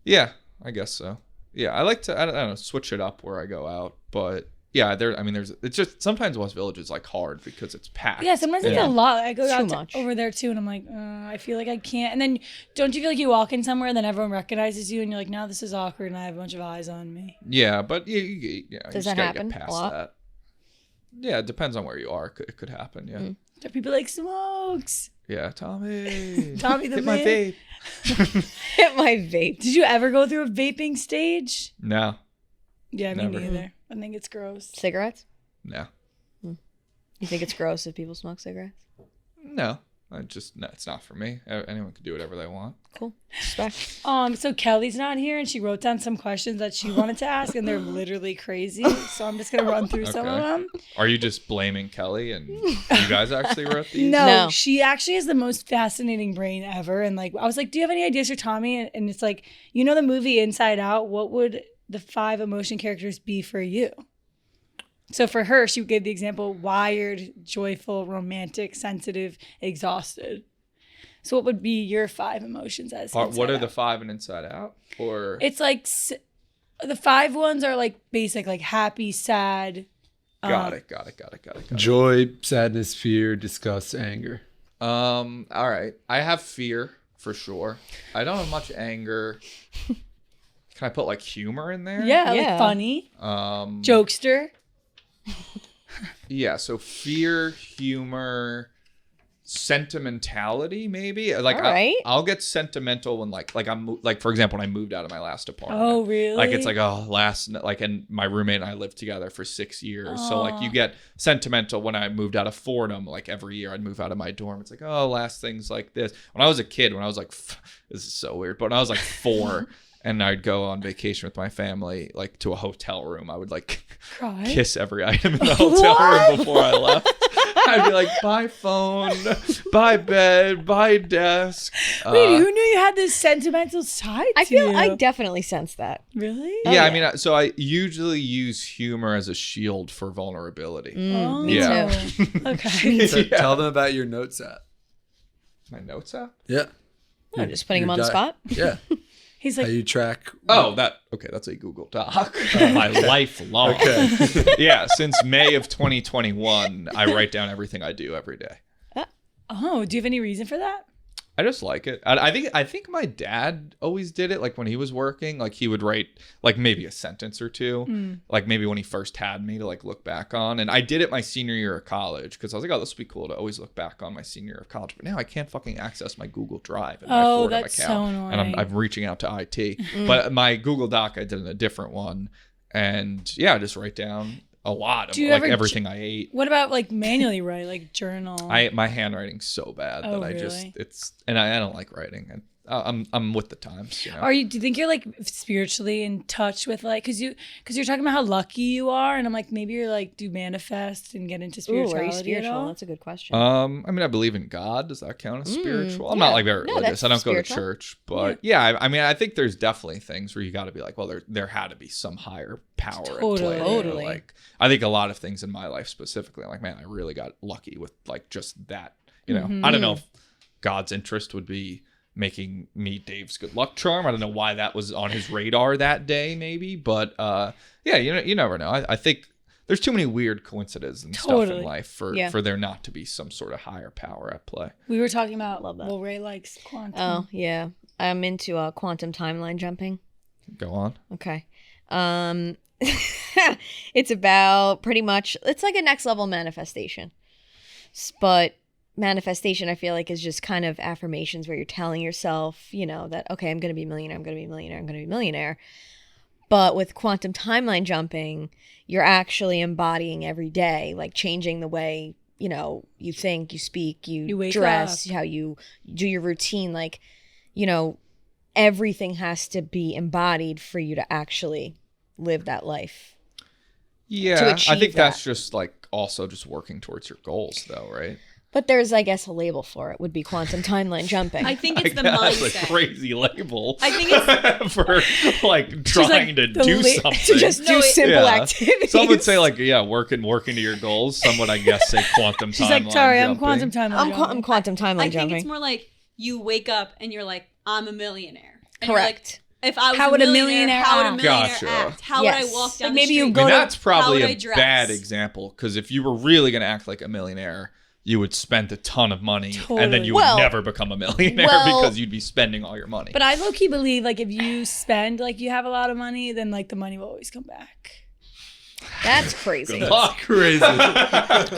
Yeah, I guess so. Yeah, I like to I don't know, switch it up where I go out, but. Yeah, it's just sometimes West Village is like hard because it's packed. Yeah, sometimes it's a lot. I go out much. over there too, and I'm like, I feel like I can't. And then don't you feel like you walk in somewhere and then everyone recognizes you, and you're like, now this is awkward, and I have a bunch of eyes on me. Yeah, but you Does just that gotta happen get past a lot? that. Yeah, it depends on where you are. It could happen. Yeah. Are people like Smokes? Yeah, Tommy. Tommy the Hit man. my vape. Hit my vape. Did you ever go through a vaping stage? No. Yeah, me Never. neither. I think it's gross. Cigarettes? No. You think it's gross if people smoke cigarettes? No. It's not for me. Anyone can do whatever they want. Cool. Respect. So Kelly's not here, and she wrote down some questions that she wanted to ask, and they're literally crazy. So I'm just gonna run through some of them. Are you just blaming Kelly and you guys actually wrote these? No, she actually has the most fascinating brain ever. And like, I was like, do you have any ideas for Tommy? And it's like, the movie Inside Out, what would the 5 emotion characters be for you? So for her, she gave the example: wired, joyful, romantic, sensitive, exhausted. So what would be your 5 emotions as What are Out? the 5 in Inside Out? Or It's like the 5 ones are like basic, like happy, sad. Got it. Joy, sadness, fear, disgust, anger. All right. I have fear for sure. I don't have much anger. Can I put like humor in there? Yeah, like funny. Jokester. Yeah, so fear, humor, sentimentality, maybe. Like, all right. I'll get sentimental when like I'm like, for example, when I moved out of my last apartment. Oh, really? Like it's like and my roommate and I lived together for 6 years. So like you get sentimental when I moved out of Fordham. Like every year I'd move out of my dorm. It's like, last things like this. When I was a kid, when I was like, this is so weird, but when I was like 4. And I'd go on vacation with my family, like to a hotel room. I would like kiss every item in the hotel room before I left. I'd be like, buy phone, buy bed, buy desk. Wait, who knew you had this sentimental side to you? I definitely sense that. Really? Yeah, I mean, so I usually use humor as a shield for vulnerability. Me Yeah. too. Okay. So tell them about your notes app. My notes app? Yeah. Oh, just putting him on the spot? Yeah. He's How like, you track. That's a Google Doc. My life long. Okay. Yeah, since May of 2021, I write down everything I do every day. Oh, do you have any reason for that? I just like it. I think my dad always did it. Like when he was working, like he would write like maybe a sentence or two, like maybe when he first had me to like look back on. And I did it my senior year of college because I was like, oh, this would be cool to always look back on my senior year of college. But now I can't fucking access my Google Drive and my Fordham that's account, so annoying. and I'm reaching out to IT. But my Google Doc, I did in a different one, and yeah, I just write down a lot of like everything I ate. What about like manually write, like journal? My handwriting's so bad that I just I don't like writing. I'm with the times. You know? Do you think you're like spiritually in touch with like because you're talking about how lucky you are, and I'm like maybe you're like do manifest and get into spirituality? Ooh, are you spiritual? At all? That's a good question. I mean, I believe in God. Does that count as spiritual? I'm not like very religious. I don't go to church, but I mean, I think there's definitely things where you got to be like, well, there had to be some higher power at play. Totally. Like I think a lot of things in my life specifically, I'm like, man, I really got lucky with like just that. You know, I don't know if God's interest would be making me Dave's good luck charm. I don't know why that was on his radar that day, maybe, but yeah, you never know. I think there's too many weird coincidences and stuff in life for there not to be some sort of higher power at play. We were talking about well, Ray likes quantum. Oh yeah, I'm into quantum timeline jumping. Go on. Okay. It's about pretty much it's like a next level manifestation, but manifestation I feel like is just kind of affirmations where you're telling yourself, you know, that okay, I'm gonna be a millionaire, I'm gonna be a millionaire, I'm gonna be a millionaire. But with quantum timeline jumping, you're actually embodying every day, like changing the way, you know, you think, you speak, you dress, how you do your routine. Like, you know, everything has to be embodied for you to actually live that life. Yeah, I think that's just like also just working towards your goals though, right? But there's, I guess, a label for it would be quantum timeline jumping. I think it's the mindset. That's a crazy label. I think it's for like trying to do something. Just do simple activities. Some would say like working to your goals. Some would I guess say quantum timeline. She's like, sorry, jumping. I'm quantum timeline. I'm quantum timeline I jumping. think it's more like you wake up and you're like, I'm a millionaire. And Correct. If I was How would a millionaire how would a act? millionaire Gotcha. act? How would I walk down Like maybe the street? you go I mean, to- that's probably how would I a dress? bad example because if you were really going to act like a millionaire, you would spend a ton of money and then you would never become a millionaire because you'd be spending all your money. But I low-key believe like if you spend like you have a lot of money, then like the money will always come back. That's crazy. Crazy.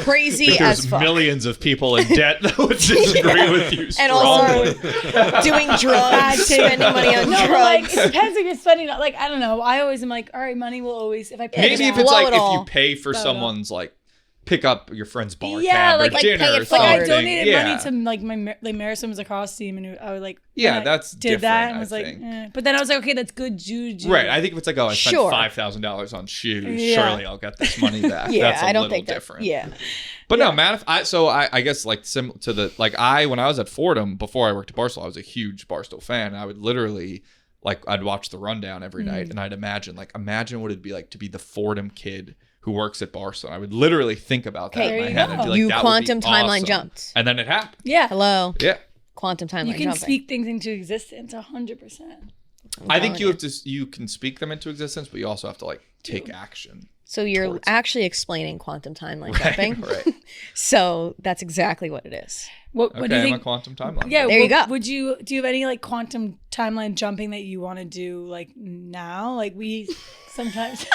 Crazy as fuck. Millions of people in debt that would disagree with you And strongly. also doing drugs, spending money on No, drugs. but like it depends if you're spending. Like I don't know. I always am like, all right, money will always if I pay. Maybe it if out. it's Blow like it if all. you pay for someone's like pick up your friend's bar Yeah, tab or like dinner pay it or forward. Like I something. donated yeah. money to like my like Marissa's lacrosse team, and I was like, Yeah, and I that's did that different, and was I like, think. But then I was like, okay, that's good juju. Right. I think if it's like, oh, I spent Sure. $5,000 on shoes, Yeah. surely I'll get this money back. Yeah, That's a I don't little think that. different. Yeah. But no, I guess like similar to the like when I was at Fordham before I worked at Barstool, I was a huge Barstool fan. I would literally like I'd watch the rundown every night, and I'd imagine what it'd be like to be the Fordham kid who works at Barstool. I would literally think about that Okay, in my head. And be like, you that quantum would be timeline awesome. jumped. And then it happened. Yeah. Hello. Yeah. Quantum timeline You can jumping. speak things into existence 100%. I think you can speak them into existence, but you also have to like take action. So you're towards- actually explaining quantum timeline jumping. Right. So that's exactly what it is. What do you I'm a think? quantum timeline. Yeah, There you go. Do you have any like quantum timeline jumping that you want to do like now? Like we sometimes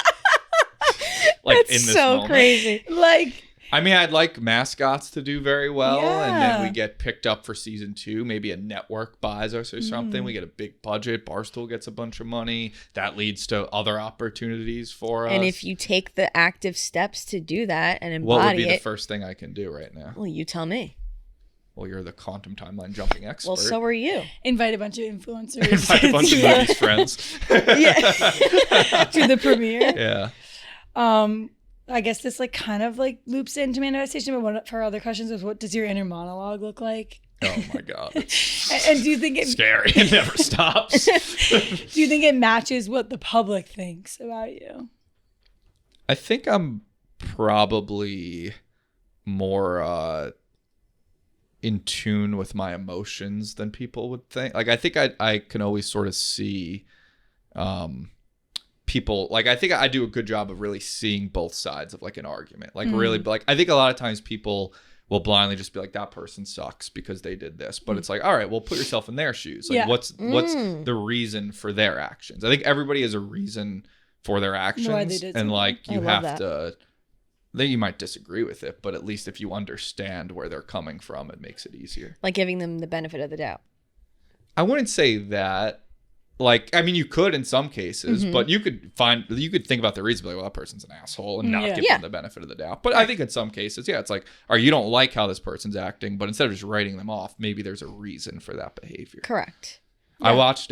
Like That's in this so moment. crazy. like I mean, I'd like mascots to do very well, and then Yeah. we get picked up for season 2. Maybe a network buys us or something. We get a big budget. Barstool gets a bunch of money. That leads to other opportunities for us. And if you take the active steps to do that and what would embody be the it, first thing I can do right now? well, you tell me. Well, you're the quantum timeline jumping expert. Well, so are you. invite a bunch of influencers Invite a bunch of movies friends. to the premiere. Yeah. I guess this like kind of like loops into manifestation, but one of our other questions was, what does your inner monologue look like? Oh my God. It's And do you think it scary. It never stops. do you think it matches what the public thinks about you? I think I'm probably more in tune with my emotions than people would think. Like I think I can always sort of see people, like I think I do a good job of really seeing both sides of like an argument. Like really, like I think a lot of times people will blindly just be like, that person sucks because they did this. But it's like, all right, well, put yourself in their shoes. Like, Yeah. what's the reason for their actions? I think everybody has a reason for their actions. Why they did and something. like, you I love have that. to, then you might disagree with it, but at least if you understand where they're coming from, it makes it easier. Like giving them the benefit of the doubt. I wouldn't say that. Like, I mean, you could in some cases, but you could think about the reason, like, well, that person's an asshole, and not give them the benefit of the doubt. But I think in some cases, it's like, or you don't like how this person's acting, but instead of just writing them off, maybe there's a reason for that behavior. Correct. I watched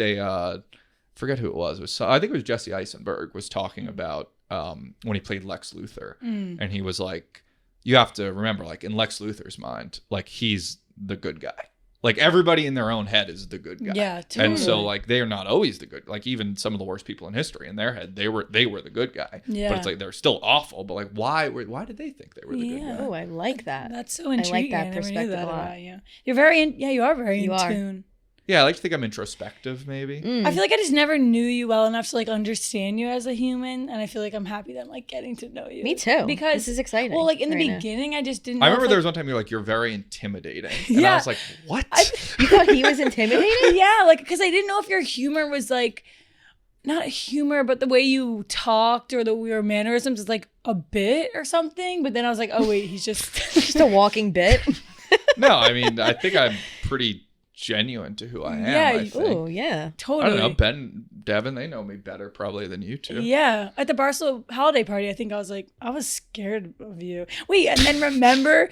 forget who it was. I think it was Jesse Eisenberg was talking about when he played Lex Luthor, and he was like, you have to remember, like, in Lex Luthor's mind, like, he's the good guy. Like, everybody in their own head is the good guy. Yeah, totally. And so, like, they are not always the good. Like, even some of the worst people in history, in their head, they were the good guy. Yeah. But it's like they're still awful. But like, why did they think they were the good guy? Oh, I like that. That's so intriguing. that I never knew perspective that a lot. about you. You're very you are very You in are. tune. Yeah, I like to think I'm introspective, maybe. I feel like I just never knew you well enough to like understand you as a human, and I feel like I'm happy that I'm like getting to know you. Me too. Because this is exciting. well, like in the right now. beginning, I just didn't. I know remember if, there like, was one time you're very intimidating. And I Yeah. was like, what? You thought he was intimidating? yeah, like because I didn't know if your humor was like not humor, but the way you talked or your mannerisms is like a bit or something. But then I was like, oh wait, he's just Just a walking bit. No, I mean, I think I'm pretty genuine to who I am. Yeah, I think. Oh, yeah. totally. I don't know. Ben, Devin, they know me better probably than you two. Yeah, at the Barstool holiday party, I think I was like, I was scared of you. Wait, and then remember,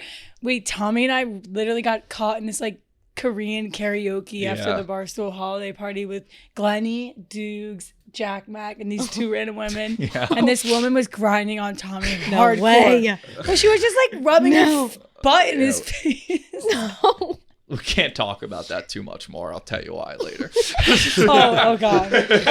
Tommy and I literally got caught in this like Korean karaoke after Yeah. the Barstool holiday party with Glennie, Dukes, Jack Mack, and these two random women. Yeah. And this woman was grinding on Tommy No hardcore. way. But she was just like rubbing her butt in his face. We can't talk about that too much more. I'll tell you why later. oh God. Okay.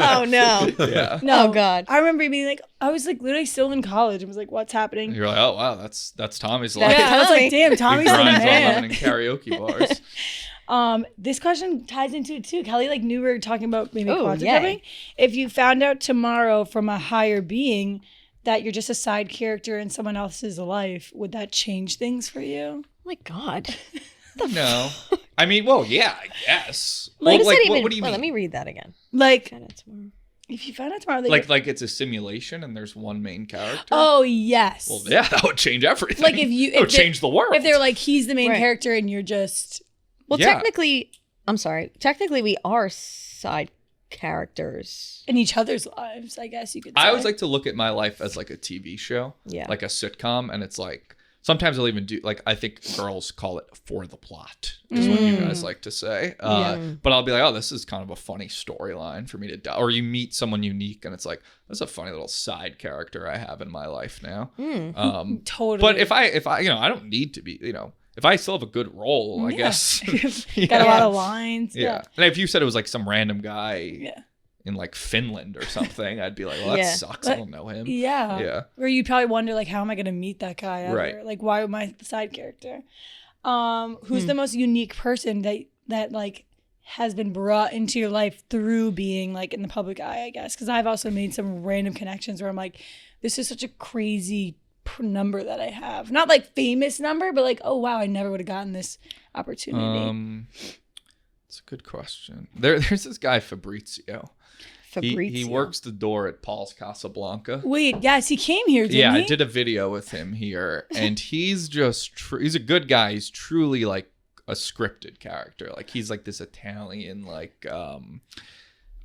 Oh, no. Yeah. No, Oh, God. I remember being like, I was like literally still in college and was like, what's happening? You're like, oh wow, that's Tommy's That's life. Yeah, I was Tommy. like, damn, He Tommy's the grinds on man. women in karaoke bars. This question ties into it too. Kelly like knew we were talking about maybe Oh, quantum yay. coming. If you found out tomorrow from a higher being that you're just a side character in someone else's life, would that change things for you? Oh, my God. No. I mean, well, yeah, I guess. Like, Well, like, even, what do you well, mean? let me read that again. Like, Find out tomorrow. if you found out tomorrow that Like it's a simulation and there's one main character. oh yes. Well, yeah, that would change everything. Like if you it would change the world. if they're like he's the main Right. character and you're just Well, Yeah. technically we are side characters. in each other's lives, I guess you could say. I always like to look at my life as like a TV show, Yeah. like a sitcom, and it's like sometimes I'll even do like I think girls call it for the plot is what you guys like to say. But I'll be like, oh, this is kind of a funny storyline for me to do. Or you meet someone unique, and it's like that's a funny little side character I have in my life now. totally. But if I I don't need to be if I still have a good role, I Yeah. guess. got a lot of lines. Yeah. And if you said it was like some random guy Yeah. in like Finland or something, I'd be like, well, that Yeah. sucks. I don't know him. Yeah. Yeah. Or you'd probably wonder like, how am I going to meet that guy ever? Right. Like, why am I the side character? Who's the most unique person that like has been brought into your life through being like in the public eye, I guess? Because I've also made some random connections where I'm like, this is such a crazy number that I have. Not like famous number, but like, oh wow, I never would have gotten this opportunity. It's a good question. There's this guy Fabrizio. Fabrizio. He works the door at Paul's Casablanca. Wait, yes, he came here, didn't Yeah, he? I did a video with him here, and he's just he's a good guy. He's truly like a scripted character. Like he's like this Italian like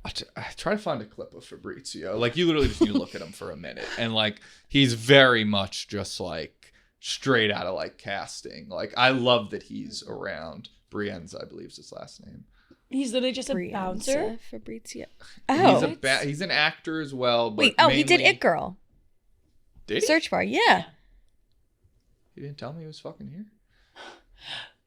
I try to find a clip of Fabrizio. Like you literally just need to look at him for a minute, and like he's very much just like straight out of like casting. Like I love that he's around. Brienza, I believe is his last name. He's literally just a bouncer. Brianza Fabrizio. Oh. He's an actor as well. But Wait, he did mainly- It Girl. Did he? Search bar, yeah. He didn't tell me he was fucking here.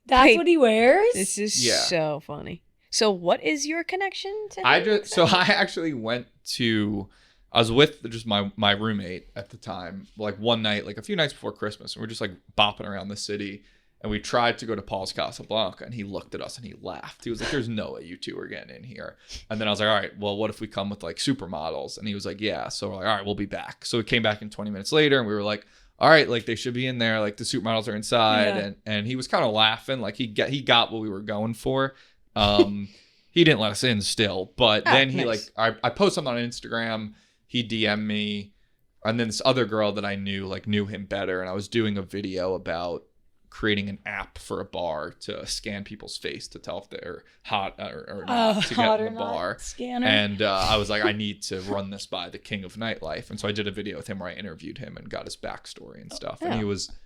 That's Wait. what he wears? This is Yeah. so funny. So what is your connection to him? I actually went to I was with just my roommate at the time, like one night, like a few nights before Christmas, and we're just like bopping around the city, and we tried to go to Paul's Casablanca, and he looked at us and he laughed. He was like, "There's no way you two are getting in here." And then I was like, "All right, well, what if we come with like supermodels?" And he was like, "Yeah." So we're like, "All right, we'll be back." So we came back in 20 minutes later, and we were like, all right, like they should be in there. Like the supermodels are inside. Yeah. And he was kind of laughing. Like he got what we were going for. He didn't let us in still. But then he nice. I posted something on Instagram. He DM'd me. And then this other girl that I knew him better. And I was doing a video about creating an app for a bar to scan people's face to tell if they're hot or not to get in the bar. Scanner. And I was like, I need to run this by the king of nightlife. And so I did a video with him where I interviewed him and got his backstory and stuff. And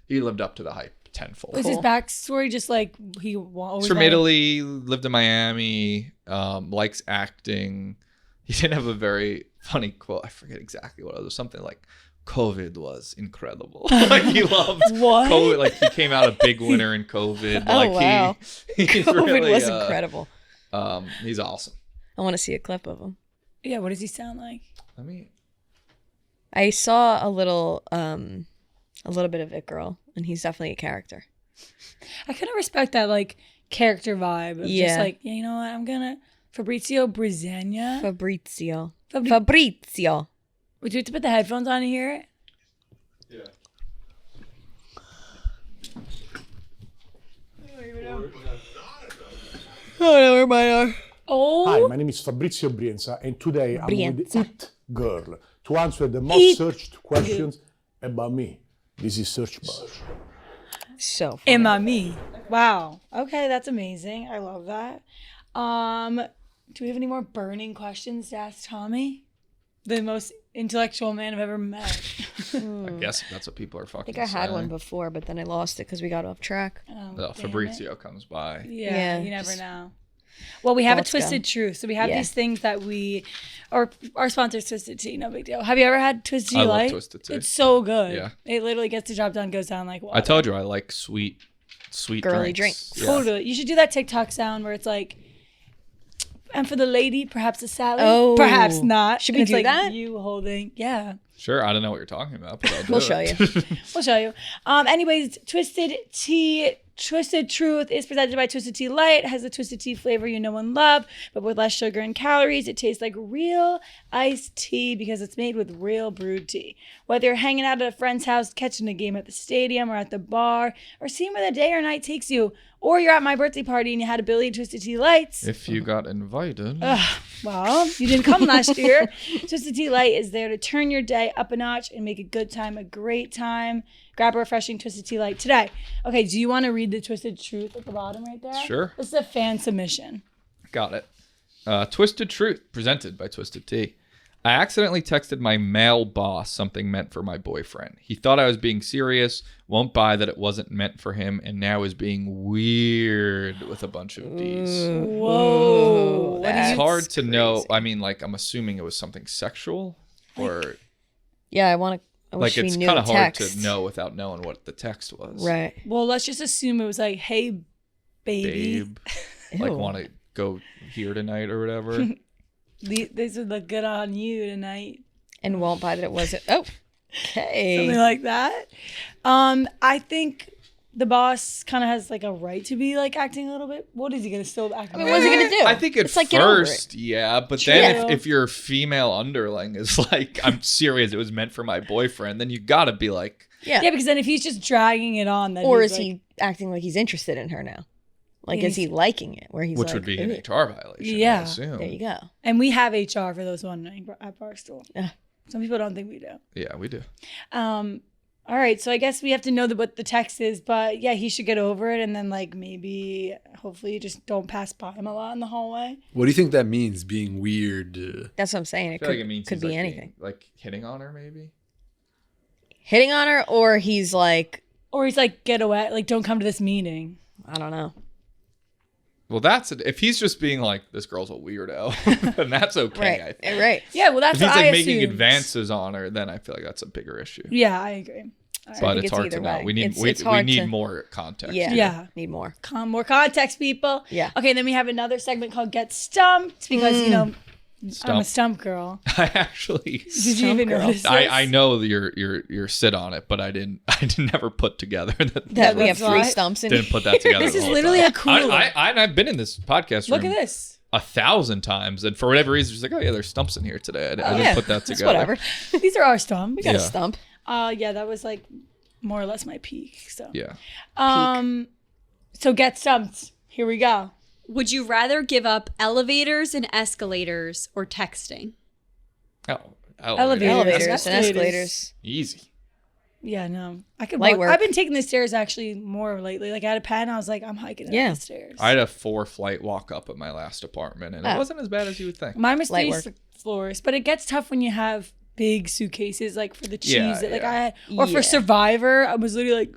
he lived up to the hype tenfold. Was his backstory just like he always He's from wanted- Italy, lived in Miami, likes acting. He didn't have a very funny quote. I forget exactly what it was. Something like, COVID was incredible. Like he loved What? COVID. Like he came out a big winner in COVID. Oh, Like wow. he's COVID really, was incredible. He's awesome. I want to see a clip of him. Yeah, what does he sound like? I mean, I saw a little bit of It Girl, and he's definitely a character. I kind of respect that like character vibe of just like, yeah, you know what, I'm gonna Fabrizio Brizzagna. Fabrizio. Fabri- Fabrizio. Would you have to put the headphones on to hear it? yeah. Oh, no, where mine are. Oh, Hi, my name is Fabrizio Brienza, and today I'm with Brienza. It Girl to answer the most It searched questions about me. This is Search Bar. So funny. Imami. Wow. Okay, that's amazing. I love that. Do we have any more burning questions to ask Tommy? The most intellectual man I've ever met. I guess that's what people are I fucking think I had saying. one before, but then I lost it because we got off track. Oh, Oh, damn Fabrizio comes by. it. Yeah, Yeah, you never know. Well, we have Thoughts a Twisted go. Truth. So we have Yeah. these things that or our sponsor's Twisted Tea, no big deal. Have you ever had Twisted Tea I love Light? Twisted Tea. It's so good. Yeah. It literally gets the job done, goes down like water. I told you I like sweet Girly drinks. drinks. Yeah. Totally. You should do that TikTok sound where it's like, and for the lady, perhaps a salad. Oh. Perhaps not. Should And we it's do like that? you holding. Yeah. Sure, I don't know what you're talking about, but I'll do We'll it. show you. We'll show you. Anyways, Twisted Tea, Twisted Truth is presented by Twisted Tea Light. It has a Twisted Tea flavor you know and love, but with less sugar and calories. It tastes like real iced tea because it's made with real brewed tea. Whether you're hanging out at a friend's house, catching a game at the stadium or at the bar, or seeing where the day or night takes you, or you're at my birthday party and you had a billion Twisted Tea Lights. If you got invited. Well, you didn't come last year. Twisted Tea Light is there to turn your day up a notch and make a good time a great time. Grab a refreshing Twisted Tea Light today. Okay, do you want to read the Twisted Truth at the bottom right there? Sure. This is a fan submission. Got it. Twisted Truth, presented by Twisted Tea. I accidentally texted my male boss something meant for my boyfriend. He thought I was being serious, won't buy that it wasn't meant for him, and now is being weird with a bunch of D's. Whoa. It's hard to know. I mean, like, I'm assuming it was something sexual, or Yeah, I want to. I like wish we it's knew kind of hard text. to know without knowing what the text was. Right. Well, let's just assume it was like, hey, baby. Babe, like, Ew. want to go here tonight or whatever. This would look good on you tonight. And won't buy that it wasn't. Oh, okay. Something like that. I think the boss kind of has like a right to be like acting a little bit. What is he going to still act? I mean, what's he gonna do? I think at It's like, get over it. first, yeah, but then True. if your female underling is like, I'm serious, it was meant for my boyfriend, then you gotta be like, Yeah. Yeah, because then if he's just dragging it on, then Or he's is like, he acting like he's interested in her now? Like, Yeah, is he he's- liking it? Where he's which like, would be an "Ew." HR violation. Yeah. I assume. There you go. And we have HR for those wondering at Barstool. Yeah. Some people don't think we do. Yeah, we do. All right, so I guess we have to know what the text is, but yeah, he should get over it, and then like maybe, hopefully, you just don't pass by him a lot in the hallway. What do you think that means, being weird? That's what I'm saying. I It feel could, like it means could he's, be like, anything. like hitting on her, maybe. Hitting on her, or he's like, Or he's like, get away, like don't come to this meeting. I don't know. Well, that's it. If he's just being like, this girl's a weirdo, then that's okay. I Right. think. Right. Yeah, well, that's If he's what I like making assumed. advances on her, then I feel like that's a bigger issue. Yeah, I agree. But think it's it's hard either to know. way. We need It's we hard need to- more context. Yeah. Yeah. Need more. More context, people. Yeah. Okay, then we have another segment called Get Stumped because, you know, I'm a Stump. stump girl. I actually. Did you even girl. notice this? I know that you're sit on it, but I didn't never put together that That we have that's three why- stumps in didn't put that together. This the is whole literally time. a cooler. I've been in this podcast room Look at this. 1,000 times, and for whatever reason, she's like, "Oh yeah, there's stumps in here today." I didn't yeah, put that It's together. whatever. These are our stumps. We got Yeah. a stump. Yeah, that was like more or less my peak. So Yeah. So get stumped. Here we go. Would you rather give up elevators and escalators or texting? Oh, Elevators. Elevators and escalators. Easy. Yeah, no. I could Light walk. work. I've been taking the stairs actually more lately. Like I had a pad and I was like, I'm hiking up the stairs. I had a 4-flight walk up at my last apartment, and it Oh. wasn't as bad as you would think. Mine was Light 3 work. floors, but it gets tough when you have big suitcases like for the cheese Yeah, that like yeah. I had, or Yeah. for Survivor. I was literally like,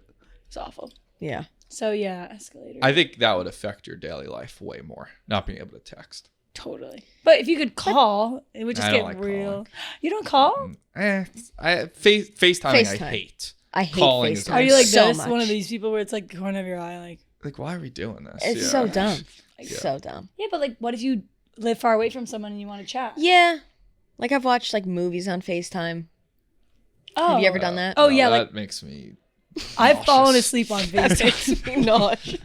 it's awful. Yeah. So yeah, escalator. I think that would affect your daily life way more, not being able to text. Totally. But if you could call, it would just I get don't like real. calling. You don't call? FaceTiming, FaceTime. I hate. I hate Calling is FaceTime. Are you like so this? much. One of these people where it's like the corner of your eye, like. Like, why are we doing this? It's Yeah. so dumb. Yeah. So dumb. Yeah, but like, what if you live far away from someone and you want to chat? Yeah. Like I've watched like movies on FaceTime. Oh. Have you ever done that? Oh, No, yeah, that like- makes me. I've fallen nauseous. asleep on FaceTime. Nauseous.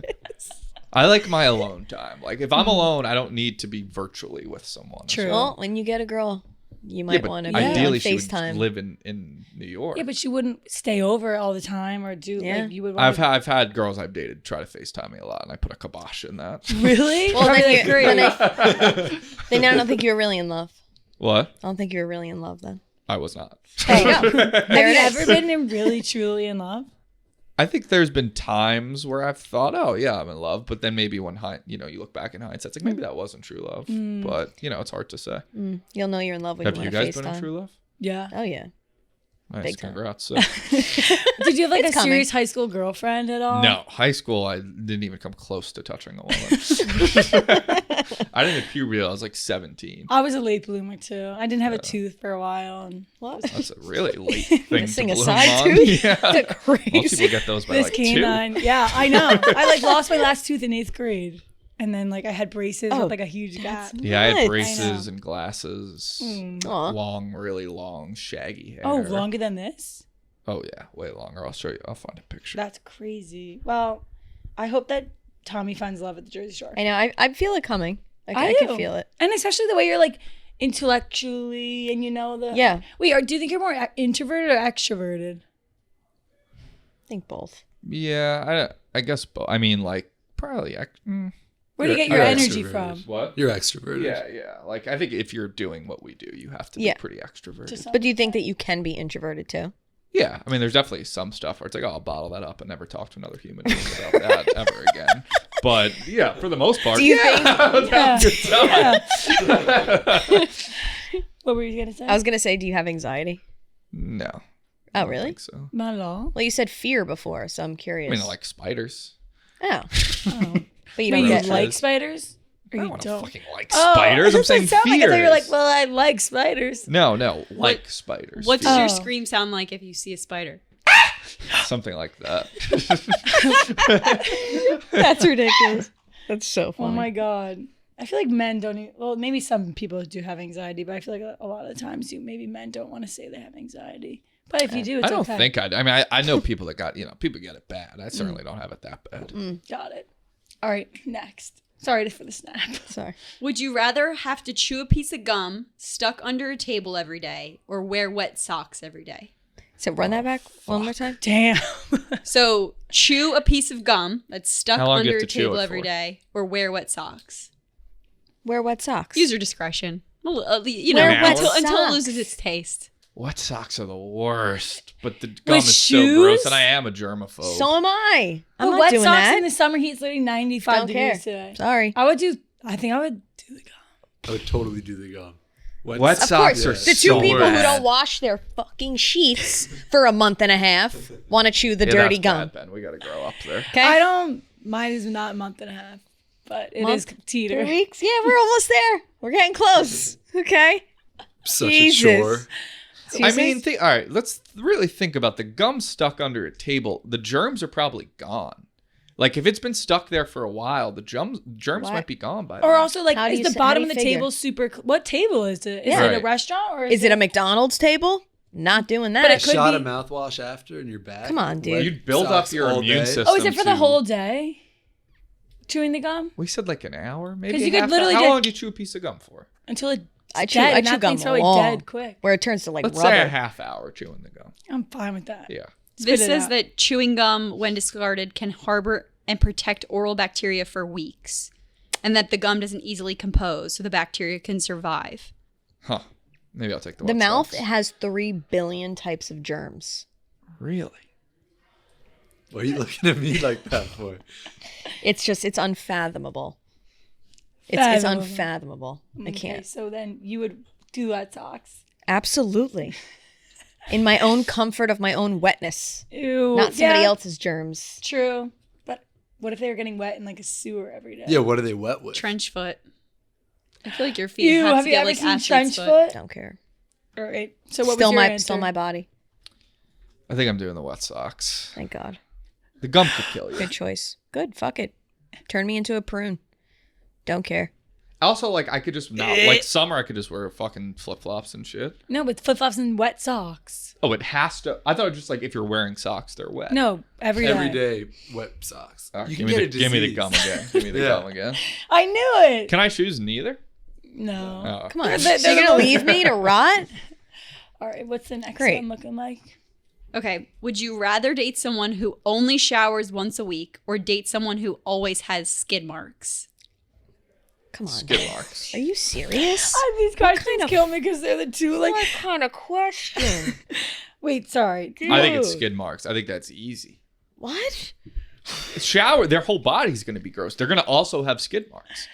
I like my alone time. Like, if I'm alone, I don't need to be virtually with someone. True. Well, when you get a girl, you Yeah, might but want to be on ideally she would FaceTime. live in New York. Yeah, but you wouldn't stay over all the time or do Yeah. like you would. I've had girls I've dated try to FaceTime me a lot, and I put a kibosh in that. Really? Well, Probably then, like, great. then I don't think you were really in love. What? I don't think you were really in love then. I was not. There you go. Have There you it is. ever been really truly in love? I think there's been times where I've thought, oh yeah, I'm in love, but then maybe when you look back in hindsight, it's like maybe that wasn't true love. But it's hard to say. You'll know you're in love when Have you you want to guys been in FaceTime. true love? Yeah. Oh yeah. Nice, Big time. congrats. Did you have like It's a coming. serious high school girlfriend at all? No, high school, I didn't even come close to touching a woman. I didn't hit puberty till I was like 17. I was a late bloomer too. I didn't have a tooth for a while, and What? That's a really late thing Missing to a bloom side on. tooth? Yeah. Crazy. Most people get those by this like canine. Yeah, I know. I like lost my last tooth in 8th grade, and then like I had braces Oh, with like a huge gap. 2. Yeah, I had Nuts. braces and glasses. Aw. Long, really long, shaggy hair. Oh, longer than this? Oh yeah, way longer. I'll show you. I'll find a picture. That's crazy. Well, I hope that Tommy finds love at the Jersey Shore. I know. I feel it coming. Like, I do. can feel it. And especially the way you're like intellectually and you know the. Yeah. Wait, do you think you're more introverted or extroverted? I think both. Yeah, I guess both. I mean, like probably. Where do you get your You're energy extroverted. from? What? You're extroverted. Yeah. Like I think if you're doing what we do, you have to Yeah. be pretty extroverted. To some- But do you think that you can be introverted too? Yeah, I mean, there's definitely some stuff where it's like, oh, I'll bottle that up and never talk to another human being about that ever again. But yeah, for the most part, Do you yeah, think- Yeah. What were you gonna say? I was gonna say, do you have anxiety? No. Oh, I don't really? think so. Not at all. Well, you said fear before, so I'm curious. I mean, I like spiders. Oh, Oh. but you Do don't you get like spiders? Or I you don't want to don't? fucking like Oh, spiders. it I'm saying doesn't sound like I thought you were like, fears. well, I like spiders. No, like spiders. What does Oh. your scream sound like if you see a spider? Something like that. That's ridiculous. That's so Oh funny. my god. I feel like men don't even, well, maybe some people do have anxiety, but I feel like a lot of the times maybe men don't want to say they have anxiety. But if you do, it's I don't okay. think I mean, I know people that got, people get it bad. I certainly don't have it that bad. Got it. All right, next. Sorry for the snap. Sorry. Would you rather have to chew a piece of gum stuck under a table every day or wear wet socks every day? So run that back one more time. Damn. So chew a piece of gum that's stuck How long do you under have a to chew table it every for? day or wear wet socks. Wear wet socks. User discretion. Well, you Wear know, wet until it socks. loses its taste. Wet socks are the worst, but the gum With is so gross, shoes? and I am a germaphobe. So am I. I'm But not wet doing socks that. in the summer heat, it's literally 95 Don't degrees care. today. Sorry. I think I would do the gum. I would totally do the gum. Wet Of socks course, are the so two people bad. who don't wash their fucking sheets for a month and a half want to chew the Yeah, dirty that's gum. bad, Ben. We got to grow up there. Okay. Mine is not a month and a half, but it is Month? teeter. 3 weeks? Yeah, we're almost there. We're getting close. Okay. Such Jesus. a chore. I mean, all right, let's really think about the gum stuck under a table. The germs are probably gone. Like, if it's been stuck there for a while, the germs What? might be gone by Or then. also, like, How do is you the s- how bottom do of you the figure? table super? What table is it? Is Yeah. it a Right. restaurant or Is it a McDonald's table? Not doing that. But it could Shot be- of mouthwash after in your back. Come on, dude. You'd build up Socks your all immune day. system. Oh, is it for the to- whole day? Chewing the gum We said like an hour, maybe. 'Cause you a could half literally hour. get- How long do you chew a piece of gum for? until it's I chew. dead. I and chew that gum thing's probably long, dead quick. where it turns to like Let's rubber. say a half hour chewing the gum. I'm fine with that. Yeah. This it says out. that chewing gum, when discarded, can harbor and protect oral bacteria for weeks, and that the gum doesn't easily compose, so the bacteria can survive. Huh. Maybe I'll take the The wet mouth socks. has 3 billion types of germs. Really? Why are you looking at me like that for? It's unfathomable. It's Fathomable. unfathomable. I Okay, can't. so then you would do wet socks. Absolutely. In my own comfort of my own wetness, Ew. not somebody yeah, else's germs. True. But what if they were getting wet in like a sewer every day? Yeah, what are they wet with? Trench foot. I feel like your feet Ew, have have to you get ever like seen athlete's trench foot. foot? Don't care. All right. So what was your answer? Still my body. I think I'm doing the wet socks. Thank God. The gum could kill you. Good choice. Good. Fuck it. Turn me into a prune. Don't care. Also, like, I could just not, like, summer, I could just wear fucking flip-flops and shit. No, with flip-flops and wet socks. Oh, it has to. I thought it was just like if you're wearing socks, they're wet. No, every day. Every day, wet socks. You can give, get me a the, give me the disease. gum again. Give me the Yeah. gum again. I knew it. Can I choose neither? No. Oh. Come on. They're So you're the going to most- leave me to rot? All right, what's the next Great. one looking like? Okay, would you rather date someone who only showers once a week or date someone who always has skid marks? Come on. Skid marks. Are you serious? These questions kind of- kill me because they're the two like. What kind of question? Wait, sorry. I think it's skid marks. I think that's easy. What? Shower, their whole body's going to be gross. They're going to also have skid marks.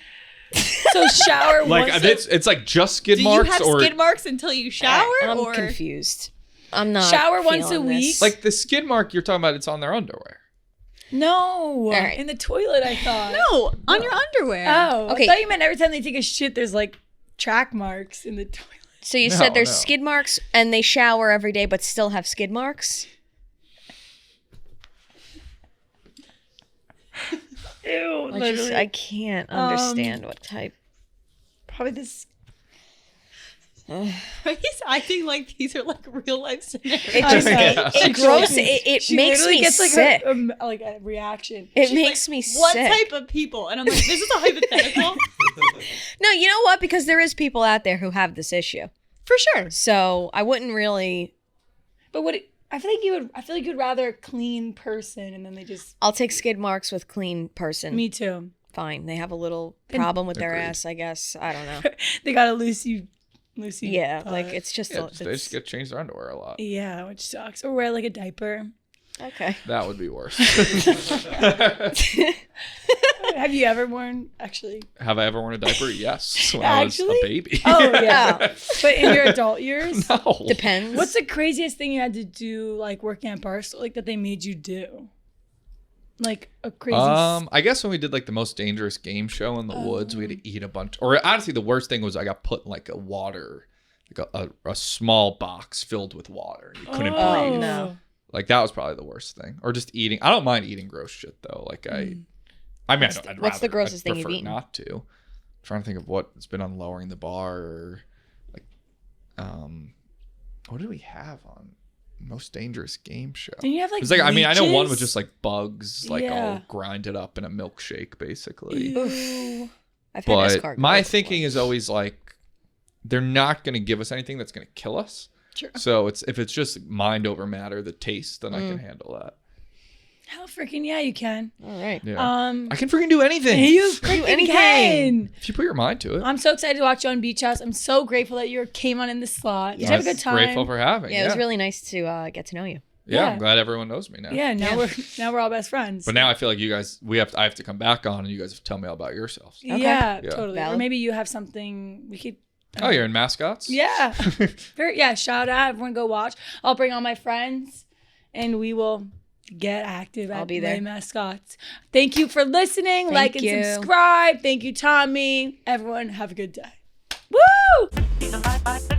So shower Like, once. it's like just skid Do marks you have or skid marks until you shower? I'm or confused. I'm not. Shower once a feeling week? this. like the skid mark you're talking about, it's on their underwear. No, right. in the toilet. I thought. No, on your underwear. Oh, Okay. I thought you meant every time they take a shit, there's like track marks in the toilet. So you No, said there's no. skid marks and they shower every day but still have skid marks? Ew, I can't understand what type. probably this. He's acting like these are like real life scenarios. It just Yeah. it gross. It She makes literally me gets like sick. like a reaction. It makes me What sick. type of people? And I'm like, this is a hypothetical. No, you know what? Because there is people out there who have this issue. For sure. So I wouldn't really. But what I feel like you would. I feel like you'd rather a clean person, and then they just. I'll take skid marks with clean person. Me too. Fine. They have a little problem with their Agreed. ass, I guess. I don't know. They got a Lucy. Yeah, like it's just. Yeah, they just get changed their underwear a lot. Yeah, which sucks. Or wear like a diaper. Okay. That would be worse. Have you ever worn actually? Have I ever worn a diaper? Yes, when I was Actually? a baby. Oh yeah. But in your adult years, No. Depends. what's the craziest thing you had to do, like working at Barstool, like that they made you do? Like a crazy. I guess when we did like the most dangerous game show in the woods, we had to eat a bunch. Or honestly, the worst thing was I got put in like a water, like a small box filled with water. You couldn't Oh, breathe. no. Like that was probably the worst thing. Or just eating. I don't mind eating gross shit though. Like I mean, I'd what's rather, the grossest I'd thing you've prefer eaten? Not to. I'm trying to think of what's been on Lowering the Bar or like, what did we have on Most Dangerous Game Show? Didn't you have like? It's like I mean I know one was leeches? just like bugs like Yeah. all grinded up in a milkshake basically. Ew. I've had But escargot my before. thinking is always like they're not going to give us anything that's going to kill us. Sure. So if it's just mind over matter, the taste, then I can handle that. Hell, freaking yeah, you can. All right. Yeah. Um, I can freaking do anything. you freaking anything. can. If you put your mind to it. I'm so excited to watch you on Beach House. I'm so grateful that you came on in the slot. Did you have a I'm good time? Grateful for having. Yeah, it was really nice to get to know you. Yeah, Yeah. I'm glad everyone knows me now. Yeah, now we're all best friends. But now I feel like you guys, I have to come back on and you guys have to tell me all about yourselves. yeah, Yeah. totally. Or Valid. maybe you have something we could. Oh, you're in Mascots? Yeah, yeah. Shout out, everyone, go watch. I'll bring all my friends, and we will get active. I'll at be there. Les Mascots. Thank you for listening. Thank Like you. and subscribe. Thank you, Tommy. Everyone, have a good day. Woo!